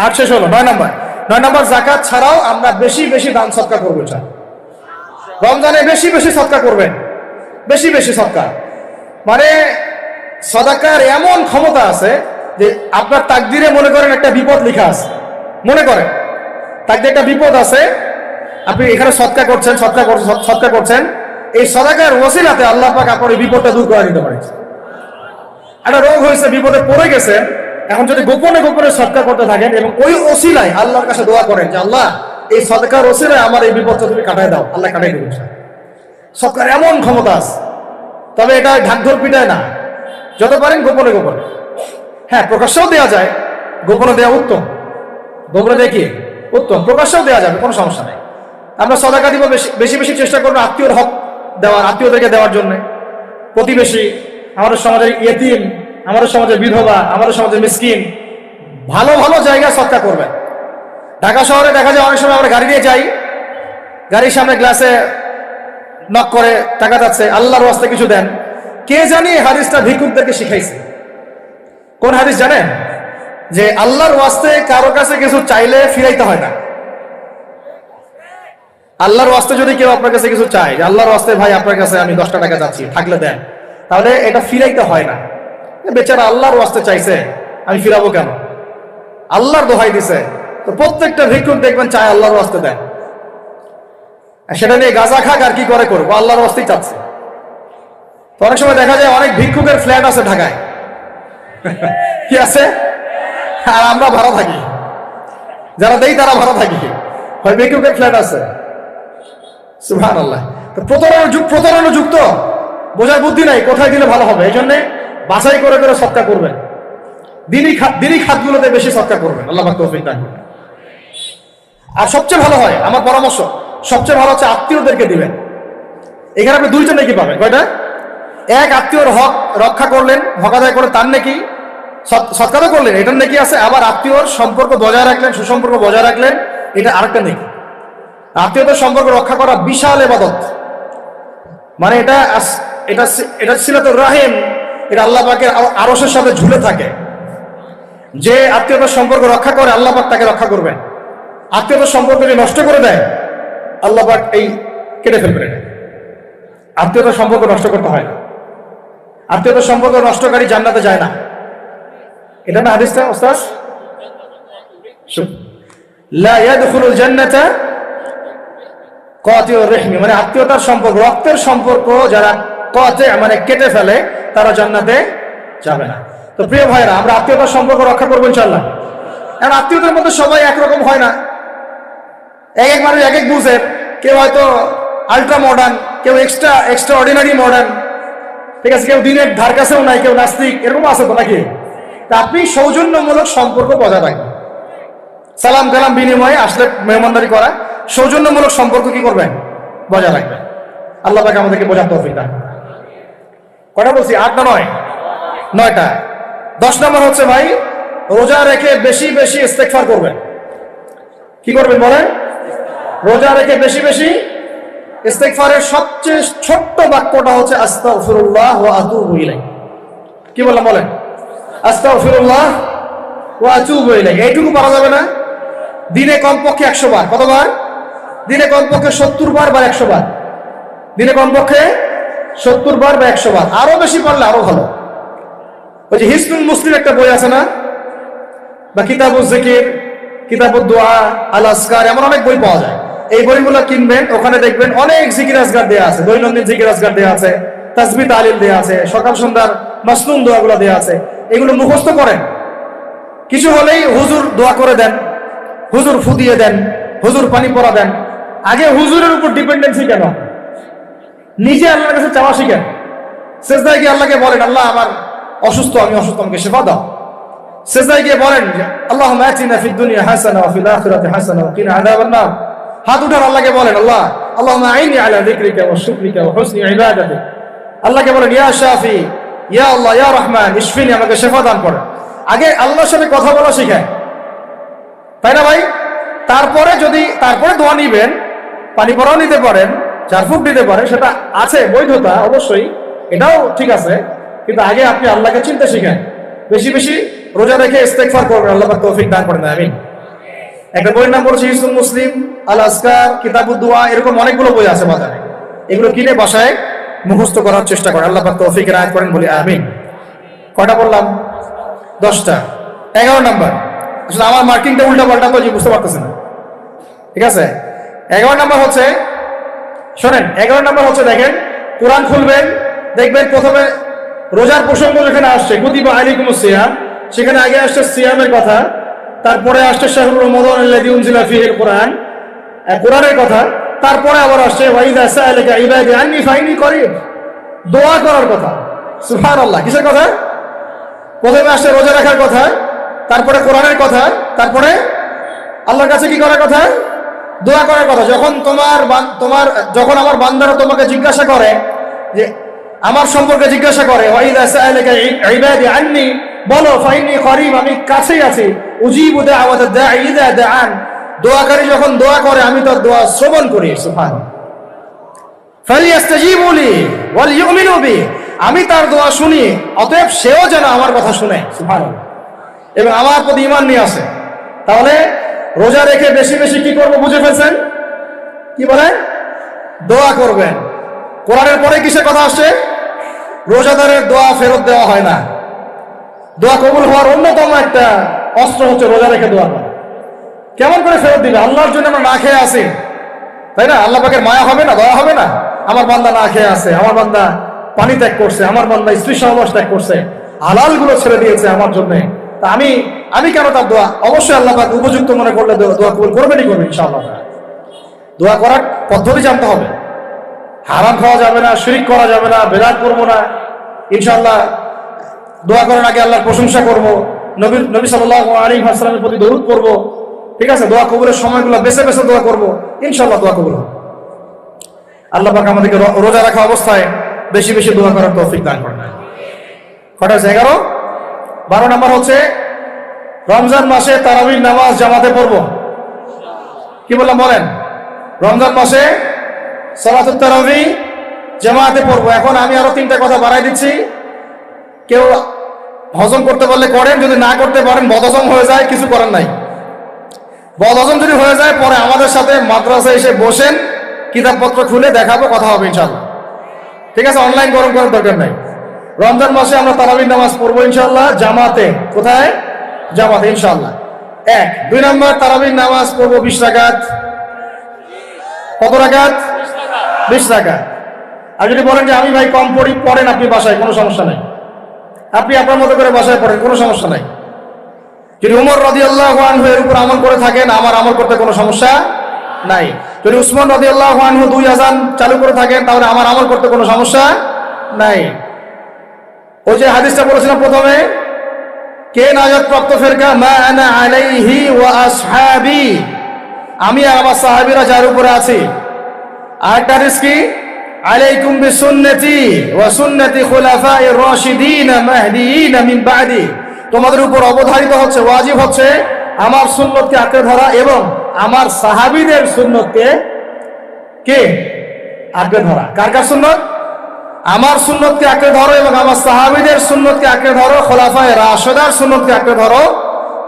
8 শেষ হলো। 9 নম্বর। 9 নম্বর যাকাত ছাড়াও আমরা বেশি বেশি দান সদকা করব ইনশাআল্লাহ। রমজানে বেশি বেশি সদকা করবেন, বেশি বেশি সদকা। মানে সদাকার এমন ক্ষমতা আছে যে আপনার তাকদিরে মনে করেন একটা বিপদ লেখা আছে, মনে করেন তাকদিরে একটা বিপদ আছে, আপনি এখানে সদকা করছেন, সদকা করছেন, এই সদাকার ওসিলাতে আল্লাহ পাক আপনার এই বিপদটা দূর করে দিতে পারে। একটা রোগ হয়েছে, বিপদে পড়ে গেছেন, এখন যদি গোপনে গোপনে সদকা করতে থাকেন এবং ওই ওসিলায় আল্লাহর কাছে দোয়া করেন যে আল্লাহ এই সদকার ওসিলায় আমার এই বিপদটা তুমি কাটায় দাও, আল্লাহ কাটাই দেবেন। সদকার এমন ক্ষমতা আছে, তবে এটা ঢাকঢোল পিটায় না, যত পারেন গোপনে গোপনে। হ্যাঁ, প্রকাশ্যেও দেওয়া যায়, গোপনে দেওয়া উত্তম। গোপনে দেখি উত্তম, প্রকাশ্যেও দেওয়া যাবে, কোনো সমস্যা নেই। আমরা সদাকা দিব, বেশি বেশি চেষ্টা করবো আত্মীয়র হক দেওয়ার, আত্মীয়দেরকে দেওয়ার জন্য। প্রতিবেশী, আমাদের সমাজের ইয়েতিম, আমাদের সমাজের বিধবা, আমাদের সমাজের মিসকিন, ভালো ভালো জায়গায় সদকা করবেন। ঢাকা শহরে দেখা যায় অনেক সময় আমরা গাড়ি নিয়ে যাই, গাড়ির সামনে গ্লাসে নক করে টাকা যাচ্ছে, আল্লাহর ওয়াস্তে কিছু দেন। কে জানি হাদিসটা ভিক্ষুকদেরকে শিখাইছে। কোন হাদিস জানেন? যে আল্লাহর ওয়াস্তে কারো কাছে কিছু চাইলে ফিরাইতে হয় না। আল্লাহর ওয়াস্তে যদি কেউ আপনার কাছে কিছু চায়, যে আল্লাহর ওয়াস্তে ভাই আপনার কাছে আমি 10টা টাকা চাচ্ছি, থাকলে দেন, তাহলে এটা ফিরাইতে হয় না। বেচারা আল্লাহর ওয়াস্তে চাইছে, আমি ফিরাবো কেন? আল্লাহর দোহাই দিছে। তো প্রত্যেকটা ভিক্ষুক দেখবেন চায় আল্লাহর ওয়াস্তে দেন। সেটা নিয়ে গাঁজা খাক আর কি করে করবো, আল্লাহর ওয়াস্তেই চাচ্ছে। তো অনেক সময় দেখা যায় অনেক ভিক্ষুকের ফ্ল্যাট আছে ঢাকায়, কি আছে, আর আমরা ভাড়া থাকি, যারা দেই তারা ভাড়া থাকি, হয় ভিক্ষুকের ফ্ল্যাট আছে। সুবহানাল্লাহ। তো প্রতারণা যুক্ত, বোঝার বুদ্ধি নাই কোথায় দিলে ভালো হবে। এই জন্য বাছাই করে করে সদকা করবেন, দিনই খাতগুলোতে বেশি সদকা করবেন। আল্লাহ পাক তৌফিক দান করবেন। আর সবচেয়ে ভালো হয়, আমার পরামর্শ, সবচেয়ে ভালো হচ্ছে আত্মীয়দেরকে দিবেন। এখানে আপনি দুইটা নেকি পাবেন। কয়টা? এক, আত্মীয়র হক রক্ষা করলেন, হক আদায় করে তার নেকি, সৎকারও করলেন, এটার নেকি আছে। আবার আত্মীয়র সম্পর্ক বজায় রাখলেন, সুসম্পর্ক বজায় রাখলেন, এটা আরেকটা নেকি। আত্মীয়তার সম্পর্ক রক্ষা করা বিশাল ইবাদত। মানে এটা এটা এটা সিলাতুর রাহিম, এটা আল্লাহ পাকের আরশের সাথে ঝুলে থাকে। যে আত্মীয়তার সম্পর্ক রক্ষা করে আল্লাহ পাক তাকে রক্ষা করবেন। আত্মীয়তার সম্পর্ক যদি নষ্ট করে দেয় আল্লাহ পাক এই কেটে ফেলবেন। আত্মীয়তার সম্পর্ক নষ্ট করতে হয় না। আত্মীয়তার সম্পর্ক নষ্টকারী জান্নাতে যায় না। এটা না হাদিসটা ওস্তাদ? লা ইয়াদখুলুল জান্নাতা কাতিউর রহমি, মানে আত্মীয়তার সম্পর্ক, রক্তের সম্পর্ক যারা কাতে মানে কেটে ফেলে তারা জান্নাতে যাবে না। তো প্রিয় ভাইরা, আমরা আত্মীয়তার সম্পর্ক রক্ষা করবো ইনশাআল্লাহ। এখন আত্মীয়তার মধ্যে সবাই একরকম হয় না, এক এক মানুষ এক এক বুঝে। কেউ হয়তো আল্ট্রা মডার্ন, কেউ এক্সট্রা অর্ডিনারি মডার্ন, ঠিক আছে, কেউ দিনের ধার কাছেও নাই, কেউ নাস্তিক, এরকম আছে তো নাকি? তা আপনি সৌজন্যমূলক সম্পর্ক বজায় রাখবেন। সালাম কালাম বিনিময়ে আসলে মেহমানদারি করা, সৌজন্যমূলক সম্পর্ক কি করবেন? বজায় রাখবেন। আল্লাহ পাক আমাদেরকে বোঝার তৌফিক দান। কয়টা বলছি? 8 না 9? 9টা। 10 নম্বর হচ্ছে ভাই, রোজা রেখে বেশি বেশি ইস্তেগফার করবেন। কি করবেন বলেন? রোজা রেখে বেশি বেশি ইস্তেগফারের সবচেয়ে ছোট্ট বাক্যটা হচ্ছে আস্তাগফিরুল্লাহ ওয়া আতুবু ইলাইহি। কি বললাম বলেন? আস্তাগফিরুল্লাহ ওয়া আতুবু ইলাইহি। এইটুকু পারা যাবে না? দিনে কমপক্ষে 100 বার। কতবার? দিনে কমপক্ষে 70 বার বা 100 বার। দিনে কমপক্ষে 70 বার বা 100 বার। আরো বেশি পারলে আরো ভালো। ওই যে হিসনুল মুসলিম একটা বই আছে না, বা কিতাবুজ জিকির, কিতাবুদ দোয়া, আল আসকার, এমন অনেক বই পাওয়া যায়। এই বইগুলো কিনবেন, ওখানে দেখবেন অনেক জিকির আজকার দেয়া আছে, দৈনন্দিন জিকির আজকার দেয়া আছে, তাসবিহ তাহলিল দেয়া আছে, সকাল সন্ধ্যার মাসনুন দোয়াগুলো দেয়া আছে। এগুলো মুখস্থ করেন। কিছু হলেই হুজুর দোয়া করে দেন, হুজুর ফু দিয়ে দেন, হুজুর পানি পড়া দেন। আগে হুজুরের উপর ডিপেন্ডেন্সি কেন? নিজে আল্লাহর কাছে চাওয়া শিখেন। সেজদায় গিয়ে আল্লাহকে বলেন, আল্লাহ আমার অসুস্থ, আমি অসুস্থ, আমাকে সেবা দাও। সেজদায় গিয়ে বলেন, আল্লাহুম্মা আতিনা ফিদ দুনিয়া হাসানা ওয়া ফিল আখিরাতি হাসানা ওয়া কিনা আযাবান নার। হাত উঠান, আল্লাহকে বলেন, আল্লাহ আল্লাহুম্মা আইনি আলা যিকরিকা ওয়া শুকরিকা ওয়া হুসনি ইবাদাতিক। আল্লাহকে বলেন, ইয়া শাফি, ইয়া আল্লাহ, ইয়া রহমান, ইশফিনি, আমাকে শেফা দান করেন। আগে আল্লাহর সাথে কথা বলা শিখায়, তাই না ভাই? তারপরে দোয়া নিবেন, পানি পড়াও নিতে পারেন, ঝাড়ফুঁক দিতে পারেন, সেটা আছে বৈধতা অবশ্যই, এটাও ঠিক আছে। কিন্তু আগে আপনি আল্লাহকে চিনতে শিখেন। বেশি বেশি রোজা রেখে ইস্তেগফার করবেন। আল্লাহ পাক তৌফিক দান করেন, আমিন। একটা বইয়ের নাম বলছি হিসনুল মুসলিম, আল আসকার, কিতাবুদ দোয়া, এরকম অনেকগুলো বই আছে বাজারে। এগুলো কিনে বাসায় মুখস্থ করার চেষ্টা করেন। আল্লাহ পাক তৌফিক এনায়েত করেন, বলি আমিন। কয়টা বললাম? 10টা। 11 নম্বর, আসলে আমার মার্কিংটা উল্টা পাল্টা তো বুঝতে পারতেছে না, ঠিক আছে? 11 নম্বর হচ্ছে, শোনেন, 11 নম্বর হচ্ছে, দেখেন, কোরআন খুলবেন, দেখবেন প্রথমে রোজার প্রসঙ্গ যেখানে আসছে, কুতিবা আলাইকুমুস সিয়াম, সেখানে আগে আসছে সিয়ামের কথা, তারপরে আসছে শাহরুর রমাদান আল্লাযী উনজিলা ফীহিল কোরআন, কোরআনের কথা, তারপরে আবার আসছে ওয়া ইযা সাআলাকা ইবাদি আন্নী ফাইন্নী করিব, দোয়া করার কথা। সুবহানাল্লাহ। কিসের কথা? প্রথমে আসছে রোজা রাখার কথা, তারপরে কোরআনের কথা, তারপরে আল্লাহর কাছে কি করার কথা? দোয়া করার কথা। যখন আমার বান্দারা তোমাকে জিজ্ঞাসা করে, যে আমার সম্পর্কে জিজ্ঞাসা করে, ওয়া ইযা সাআলাকা ইবাদি আন্নী, বলো ফাইন্নী করিব, আমি কাছেই আছি, উজিবু দাওয়াতাদ দাঈ ইযা দাআন, দোয়াকারী যখন দোয়া করে আমি তার দোয়া শ্রবণ করি। সুবহানাল্লাহ। ফালিয়াস্তাজিবু লি ওয়াল ইউমিনু বি, আমি তার দোয়া শুনি, অতএব সেও যেন আমার কথা শুনে। সুবহানাল্লাহ। এবং আমার প্রতি ঈমান নিয়ে আসে। তাহলে রোজা রেখে বেশি বেশি কি করব বুঝে ফেলছেন? কি বলেন? দোয়া করবেন। কোরআনের পরে কিসের কথা আসছে? রোজাদারের দোয়া ফেরত দেওয়া হয় না। দোয়া কবুল হওয়ার অন্যতম একটা অস্ত্র হচ্ছে রোজা রেখে দোয়া করা। কেমন করে ফেরত দিবে? আল্লাহর জন্য আমরা না খেয়ে আসি, তাই না? আল্লাহ পাকের মায়া হবে না, দয়া হবে না? আমার বান্দা না খেয়ে আছে, আমার বান্দা পানি ত্যাগ করছে, আমার বান্দা স্ত্রী সহবাস ত্যাগ করছে, হালাল গুলো ছেড়ে দিয়েছে আমার জন্য, তা আমি কেন তার দোয়া? অবশ্যই আল্লাহ পাক উপযুক্ত মনে করলে দোয়া কবুল করবেনই করবেন ইনশাআল্লাহ। দোয়া করার পদ্ধতি জানতে হবে। হারাম খাওয়া যাবে না, শিরক করা যাবে না, বেদাত করবো না। ইনশাআল্লাহ দোয়া করার আগে আল্লাহর প্রশংসা করব, নবী সাল্লাল্লাহু আলাইহি ওয়াসাল্লামের প্রতি দরুদ পড়ব, ঠিক আছে? দোয়া কবুলের সময়গুলো বেছে বেছে দোয়া করবো, ইনশাআল্লাহ দোয়া কবুল হবে। আল্লাহ পাক আমাদেরকে রোজা রাখা অবস্থায় বেশি বেশি দোয়া করার তৌফিক দান করেন। কটা হচ্ছে? 11। 12 নম্বর হচ্ছে রমজান মাসে তারাবির নামাজ জামাতে পড়বো। কি বললাম বলেন? রমজান মাসে সালাতুত তারাবি জামাতে পড়বো। এখন আমি আরো 3টা কথা বাড়াই দিচ্ছি, কেউ হজম করতে পারলে করেন, যদি না করতে পারেন বদহজম হয়ে যায়, কিছু করেন নাই। বদহজম যদি হয়ে যায় পরে আমাদের সাথে মাদ্রাসায় এসে বসেন, কিতাবপত্র খুলে দেখাবো, কথা হবে ইনশাআল্লাহ। ঠিক আছে? অনলাইন গরম করার দরকার নাই। রমজান মাসে আমরা তারাবির নামাজ পড়বো ইনশাআল্লাহ জামাতে। কোথায়? জামাতে ইনশাআল্লাহ। 1। 2 নম্বর তারাবির নামাজ পড়বো 20 রাকাত। কত রাকাত? 20 রাকাত। আর যদি বলেন যে আমি ভাই কম পড়ি, পড়েন আপনি বাসায়, কোনো সমস্যা নাই। আপনি আপনার মতো করে বাসায় পড়েন, কোনো সমস্যা নাই। যদি উমর রাদিয়াল্লাহু আনহু এর উপর আমল করে থাকেন, আমার আমল করতে কোনো সমস্যা নাই। যদি উসমান রাদিয়াল্লাহু আনহু 2 আযান চালু করে থাকেন, তাহলে আমার আমল করতে কোনো সমস্যা নাই। ওই যে হাদিসটা বলেছিলাম প্রথমে, কে নাজাত প্রাপ্ত ফেরকা? মা আনা আলাইহি ওয়া আসহাবি, আমি আর আমার সাহাবীরা যার উপরে আছি। আরেকটা হাদিস কি? আলাইকুম বিসুন্নতি ওয়া সুন্নতি খুলাফায়ে রাশিদিন মাহদিয়িন মিন বাদি, তোমাদের উপর অবধারিত হচ্ছে, ওয়াজিব হচ্ছে আমার সুন্নতকে আঁকড়ে ধরা এবং আমার সাহাবীদের সুন্নতকে কে আঁকড়ে ধরা। কার কার সুন্নত? আমার সুন্নতকে আঁকড়ে ধরো এবং আমার সাহাবীদের সুন্নতকে আঁকড়ে ধরো, খোলাফায়ে রাশিদার সুন্নতকে আঁকড়ে ধরো,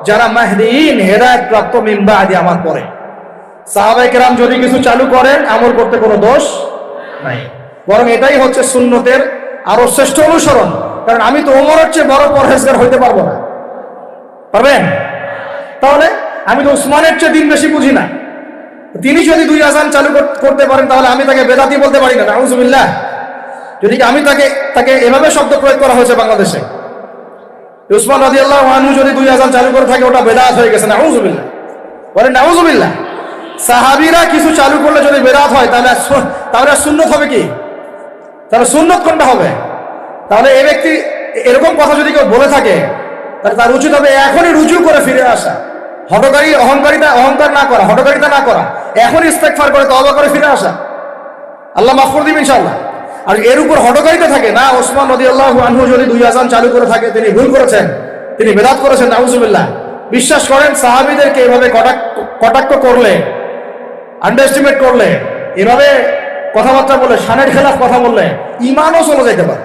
যারা মাহদিয়িন হেদায়েত প্রাপ্ত মিন বাদি, আমার পরে। সাহাবায়ে কেরাম যদি কিছু চালু করেন, আমল করতে কোনো দোষ নাই, বরং এটাই হচ্ছে সুন্নতের আরো শ্রেষ্ঠ অনুসরণ। কারণ আমি তো ওমরের চেয়ে বড় পরহেজগার হইতে পারবো না। পারবেন? তাহলে আমি তো উসমানের চেয়ে দিন বেশি বুঝি না। তিনি যদি 2 আযান চালু করতে পারেন, তাহলে আমি তাকে বেদাতি বলতে পারি না। নাউযুবিল্লাহ। যদি আমি তাকে এভাবে শব্দ প্রয়োগ করা হয়েছে বাংলাদেশে, উসমান রাদিয়াল্লাহু আনহু যদি 2 আযান চালু করে থাকে, ওটা বেদাত হয়ে গেছে। নাউযুবিল্লাহ। বলেন নাউযুবিল্লাহ। সাহাবীরা কিছু চালু করলে যদি বেদাত হয়, তাহলে সুন্নত হবে কি? তাহলে সুন্নত কোনটা হবে? তাহলে এই ব্যক্তি এরকম কথা যদি কেউ বলে থাকে, তাহলে তার উচিত হবে এখনই রুজু করে ফিরে আসা, অহংকার না করা, হঠকারিতা না করা, এখনই ইস্তেগফার করে তওবা করে ফিরে আসা। আল্লাহ মাফ করে দিবেন ইনশাআল্লাহ। আর এর উপর হঠকারিতা থাকে না, ওসমান রাদিয়াল্লাহু আনহু যদি 2 আযান চালু করে থাকে, তিনি ভুল করেছেন, তিনি বেদাত করেছেন। নাউযুবিল্লাহ। বিশ্বাস করেন, সাহাবীদেরকে এভাবে কটাক্ষ করলে, আন্ডারএস্টিমেট করলে, এভাবে কথাবার্তা বলে, শানের খেলাফ কথা বললে ঈমানও চলে যেতে পারে।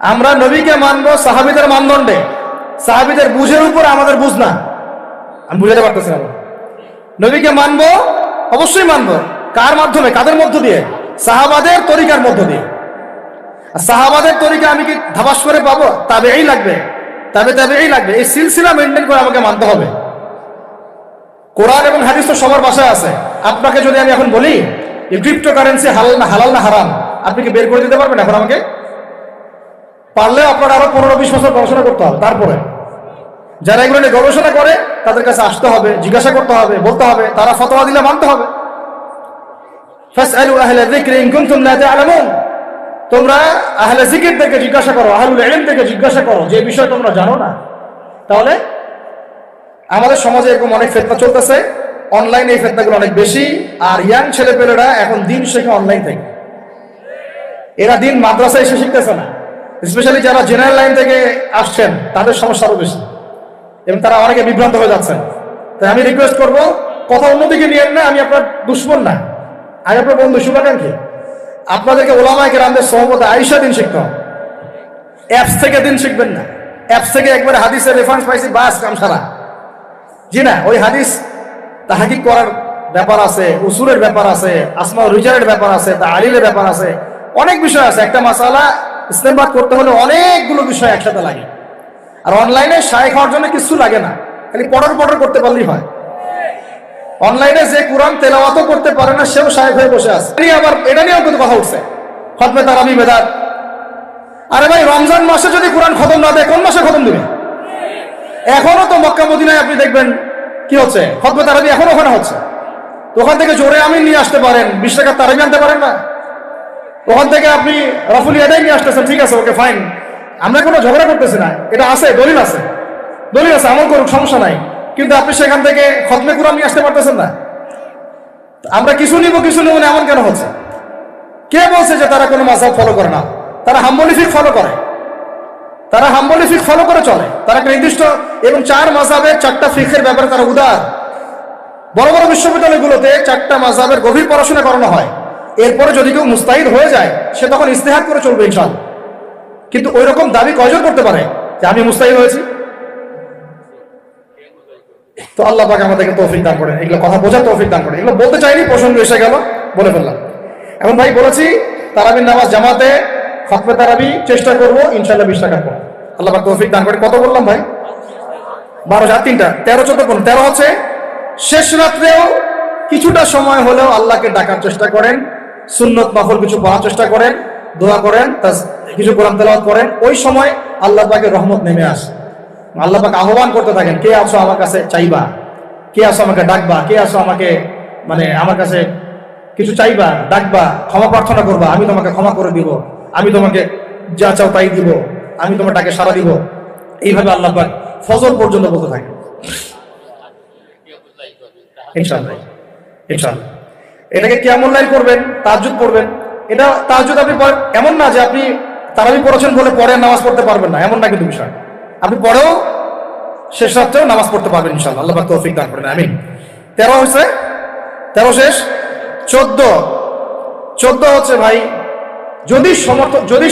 আমরা নবীকে মানবো সাহাবীদের মানদণ্ডে, সাহাবীদের বুঝের উপর আমাদের বুঝ না। আমি বুঝাতে পারতেছি না। নবীকে মানবো, অবশ্যই মানবো। কার মাধ্যমে? কাদের মধ্য দিয়ে? সাহাবাদের তরিকার মধ্য দিয়ে। আর সাহাবাদের তরিকা আমি কি ধাবাস করে পাবো? তাবেঈ লাগবে, তাবেঈ লাগবে। এই সিলসিলা মেনটেন করে আমাকে মানতে হবে। কোরআন এবং হাদিস তো সবার বাসায় আছে। আপনাকে যদি আমি এখন বলি যে ক্রিপ্টোকারেন্সি হালাল না হারাম, আপনি কি বের করে দিতে পারবেন এখন আমাকে? পারলে আপনার আরো 15-20 বছর গবেষণা করতে হবে। তারপরে যারা এগুলো নিয়ে গবেষণা করে, তাদের কাছে আসতে হবে, জিজ্ঞাসা করতে হবে, বলতে হবে, তারা ফতোয়া দিলে মানতে হবে। ফাসআলু আহলা যিকরি ইন কুনতুম লা তা'লামুন, তোমরা আহলে জিকিরদেরকে জিজ্ঞাসা করো, আহলুল ইলমদেরকে জিজ্ঞাসা করো যে বিষয় তোমরা জানো না। তাহলে আমাদের সমাজে এরকম অনেক ফিতনা চলতেছে, অনলাইনে এই ফিতনাগুলো অনেক বেশি। আর ইয়াং ছেলেপেলেরা এখন দিন শেখে অনলাইন থেকে। এরা দিন মাদ্রাসায় এসে শিখতেছে না। স্পেশালি যারা জেনারেল লাইন থেকে আসছেন, তাদের সমস্যা আরো বেশি এবং তারা অনেকে বিভ্রান্ত হয়ে যাচ্ছেন। তাই আমি রিকোয়েস্ট করবো, কথা অন্যদিকে নিয়েন না। আমি আপনার দুশ্মন না, আমি আপনার বন্ধু, শুভাকাঙ্ক্ষী। আপনাদেরকে ওলামায়ে কেরামদের সহমতে আয়েশা দিন শিখতে হবে। অ্যাপস থেকে দিন শিখবেন না। অ্যাপস থেকে একবারে হাদিসের রেফারেন্স পাইছি, বাস কাম সারা। জি না, ওই হাদিস তাহকিক করার ব্যাপার আছে, উসুলের ব্যাপার আছে, আসমাউর রিজালের ব্যাপার আছে, তাহলিলের ব্যাপার আছে, অনেক বিষয় আছে। একটা মাসালা ইসলামবাদ করতে হলে অনেকগুলো বিষয় একসাথে লাগে। আর অনলাইনে শায়েখ হওয়ার জন্য কিছু লাগে না, খালি পড়র করতে পারলেই হয়। অনলাইনে যে কোরআন তেলাওয়াতও করতে পারে না, সেও শায়েখ হয়ে বসে আছে। আবার এটা নিয়েও কিন্তু কথা উঠছে, খতমে তারাবি বেদাত। আরে ভাই, রমজান মাসে যদি কোরআন খতম না দেয়, কোন মাসে খতম দিবে? এখনো তো মক্কা মদিনায় আপনি দেখবেন কি হচ্ছে, খতমে তারাবি এখনো ওখানে হচ্ছে। তো ওখান থেকে জোরে আমিন নিয়ে আসতে পারেন, 20 টাকার তারাবি আনতে পারেন না? ওখান থেকে আপনি রাফুল ইয়াদাইন নিয়ে আসতেছেন, ঠিক আছে, ওকে ফাইন, আমরা কোনো ঝগড়া করতেছি না, এটা আছে, দলিল আছে, আমল করুক, সমস্যা নাই। কিন্তু আপনি সেখান থেকে খতমে কুরআন নিয়ে আসতে পারতেছেন না। আমরা কিছু নিব না, এমন কেন হচ্ছে? কে বলছে যে তারা কোনো মাযহাব ফলো করে না? তারা হাম্বলি ফিকহ ফলো করে, তারা হাম্বলি ফিকহ ফলো করে চলে। তারা একটা নির্দিষ্ট এবং 4 মাযহাবের 4টা ফিকহের ব্যাপারে তারা উদার। বড় বড় বিশ্ববিদ্যালয়গুলোতে 4টা মাযহাবের গভীর পড়াশোনা করানো হয়। এরপরে যদি কেউ মুস্তাহিদ হয়ে যায়, সে তখন ইজতিহাদ করে চলবে ইনশাআল্লাহ। কিন্তু ওই রকম দাবি কয়জন করতে পারে যে আমি মুস্তাহিদ হয়েছি? তো আল্লাহ পাক আমাদেরকে তৌফিক দান করেন, এগুলো কথা বোঝার তৌফিক দান করেন। এগুলো বলতে চাইনি, প্রসঙ্গ এসে গেল, বলে ফেললাম। এখন ভাই বলেছি তারাবির নামাজ জামাতে খতমে তারাবি চেষ্টা করবো ইনশাআল্লাহ 20 টাকা পর। আল্লাহ পাক তৌফিক দান করেন। কত বললাম ভাই? 12 আর 3টা 13, 14, 15। 13 হচ্ছে শেষ রাত্রেও কিছুটা সময় হলেও আল্লাহকে ডাকার চেষ্টা করেন, সুন্নত নফল কিছু পড়ার চেষ্টা করেন, দোয়া করেন, কিছু কোরআন তেলাওয়াত করেন। ওই সময় আল্লাহ পাকের রহমত নেমে আসে। আল্লাহ পাক আহ্বান করতে থাকেন, কে আছো আমার কাছে চাইবা, কে আছো আমাকে ডাকবা, কে আছো আমাকে আমার কাছে কিছু চাইবা, ডাকবা, ক্ষমা প্রার্থনা করবা, আমি তোমাকে ক্ষমা করে দিব, আমি তোমাকে যা চাও তাই দিব, আমি তোমার ডাকে সাড়া দিব। এইভাবে আল্লাহ পাক ফজর পর্যন্ত বলতে থাকেন। ইনশাআল্লাহ ইনশাআল্লাহ এটাকে কিয়ামুল লাইল করবেন, তাহাজ্জুদ পড়বেন। এটা তাহাজ্জুদ আপনি এমন না যে আপনি তারাবি পড়েছেন বলে পরে নামাজ পড়তে পারবেন না, এমন না কিন্তু বিষয়। আপনি পরেও শেষ রাত্রেও নামাজ পড়তে পারবেন ইনশাআল্লাহ। আল্লাহ পাক তৌফিক দান করেন, আমিন। 13 হয়েছে, 13 শেষ। 14 হচ্ছে ভাই যদি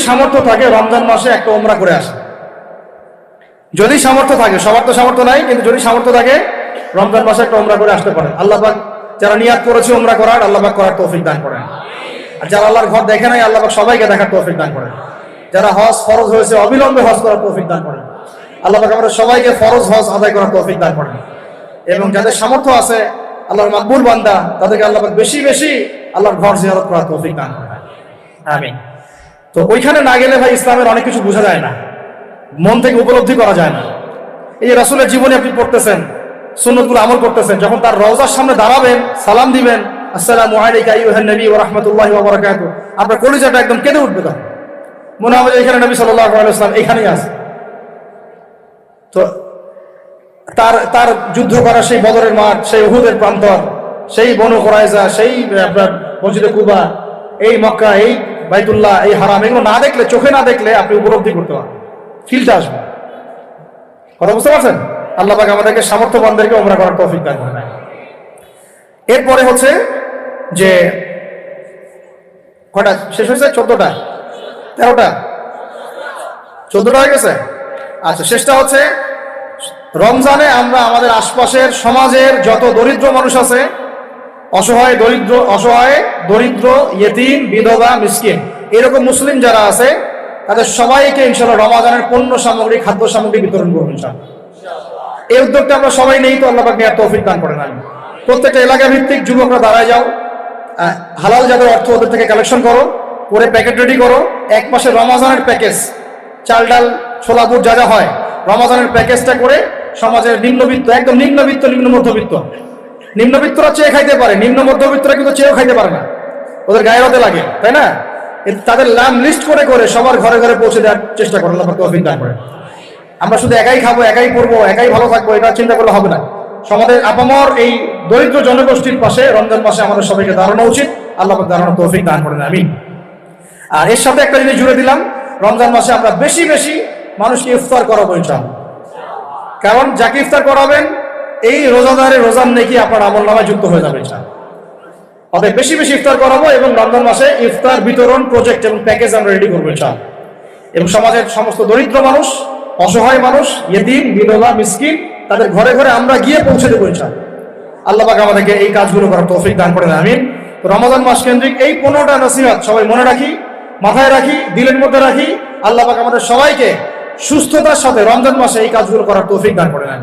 সামর্থ্য থাকে রমজান মাসে একটা উমরা করে আসে। যদি সামর্থ্য থাকে, সবার তো সামর্থ্য নাই, কিন্তু যদি সামর্থ্য থাকে রমজান মাসে একটা উমরা করে আসতে পারেন। আল্লাহ পাক যারা নিয়াত করেছে উমরা করার, আল্লাহ পাক করার তৌফিক দান করেন। আর যারা আল্লাহর ঘর দেখে নাই, আল্লাহ পাক সবাইকে দেখার তৌফিক দান করেন। যারা হজ ফরজ হয়েছে অবিলম্বে হজ করার তৌফিক দান করেন। আল্লাহ পাক আমাদের সবাইকে ফরজ হজ আদায় করার তৌফিক দান করেন। এবং যাদের সামর্থ্য আছে আল্লাহর মাকবুল বান্দা, তাদেরকে আল্লাহ পাক বেশি বেশি আল্লাহর ঘর জিয়ারত করার তৌফিক দান করেন, আমিন। তো ওইখানে না গেলে ভাই ইসলামের অনেক কিছু বোঝা যায় না, মন থেকে উপলব্ধি করা যায় না। এই যে রাসূলের জীবনী আপনি পড়তেছেন, সুন্নতগুলো আমল করতেছেন, যখন তার রওজার সামনে দাঁড়াবেন, সালাম দিবেন, আসসালামু আলাইকা আইয়ুহান নবী ওয়া রাহমাতুল্লাহি ওয়া বারাকাতুহু, আপনার কলিজাটা একদম কেঁদে উঠবে। তখন মনে হবে এখানে নবী সাল্লাল্লাহু আলাইহি ওয়াসাল্লাম এখানেই আছে। তো তার যুদ্ধ করা সেই বদরের মাঠ, সেই উহুদের প্রান্তর, সেই বনু কুরাইজা, সেই আপনার মসজিদে কুবা, এই মক্কা, এই বাইতুল্লাহ, এই হারাম, এগুলো না দেখলে, চোখে না দেখলে আপনি উপলব্ধি করতে পারবেন, ফিলটা আসবে। কথা বুঝতে পারছেন? আল্লাহ পাক আমাদেরকে সামর্থ্যবানদেরকে উমরা করার তৌফিক দান করেন। এরপরে হচ্ছে যে কয়টা শেষ হয়েছে? 14টা 13টা 14টা হয়ে গেছে। আচ্ছা, শেষটা হচ্ছে রমজানে আমরা আমাদের আশপাশের সমাজের যত দরিদ্র মানুষ আছে, অসহায় দরিদ্র ইয়েতিম, বিধবা, মিসকিন, এরকম মুসলিম যারা আছে তাদের সবাইকে ইনশাআল্লাহ রমজানের পণ্য সামগ্রী, খাদ্য সামগ্রী বিতরণ করবো ইনশাআল্লাহ। এই উদ্যোগটা আমরা সবাই নেই, তো আল্লাহ পাক নেওয়ার তৌফিক দান করেন। আমি প্রত্যেকটা এলাকা ভিত্তিক যুবকরা দাঁড়ায় যাও, হালাল যাদের অর্থ ওদের থেকে কালেকশন করো, করে প্যাকেট রেডি করো। 1 মাসে রমজানের প্যাকেজ, চাল ডাল ছোলা বুট যা যা হয়, রমজানের প্যাকেজটা করে সমাজের নিম্নবিত্ত, একদম নিম্নবিত্ত, নিম্ন মধ্যবিত্ত, নিম্নবিত্তরা চেয়ে খাইতে পারে, নিম্ন মধ্যবিত্তরা কিন্তু চেয়েও খাইতে পারে না, ওদের গায়ে হতে লাগে, তাই না? তাদের নাম লিস্ট করে করে সবার ঘরে ঘরে পৌঁছে দেওয়ার চেষ্টা করেন, আল্লাহ পাক তৌফিক দান করেন। আমরা শুধু একাই খাবো, একাই পড়বো, একাই ভালো থাকবো, এটা চিন্তা করলে হবে না। সমাজের আপামর এই দরিদ্র জনগোষ্ঠীর পাশে রমজান মাসে আমাদের সবাইকে দাঁড়ানো উচিত। আল্লাহ পাক দাঁড়ানোর তৌফিক দান করেন, আমিন। আর এর সাথে একটা জিনিস জুড়ে দিলাম, রমজান মাসে আমরা বেশি বেশি মানুষকে ইফতার করাবো ইনশাআল্লাহ। কারণ যাকে ইফতার করাবেন এই রোজাদারের রোজার নেকি আপনার আমলনামায় যুক্ত হয়ে যাবে ইনশাআল্লাহ। অতএব বেশি বেশি ইফতার করাবো এবং রমজান মাসে ইফতার বিতরণ প্রজেক্ট এবং প্যাকেজ আমরা রেডি করবো ইনশাআল্লাহ। এবং সমাজের সমস্ত দরিদ্র মানুষ, অসহায় মানুষ, ইয়েতিম, বিধবা, মিসকিন, তাদের ঘরে ঘরে আমরা গিয়ে পৌঁছে দেবো ইনশাআল্লাহ। আল্লাহ পাক আমাদেরকে এই কাজগুলো করার তৌফিক দান করেন, আমিন। রমজান মাস কেন্দ্রিক এই 15টা নসিহত সবাই মনে রাখি, মাথায় রাখি, দিলের মধ্যে রাখি। আল্লাহ পাক আমাদের সবাইকে সুস্থতার সাথে রমজান মাসে এই কাজগুলো করার তৌফিক দান করেন।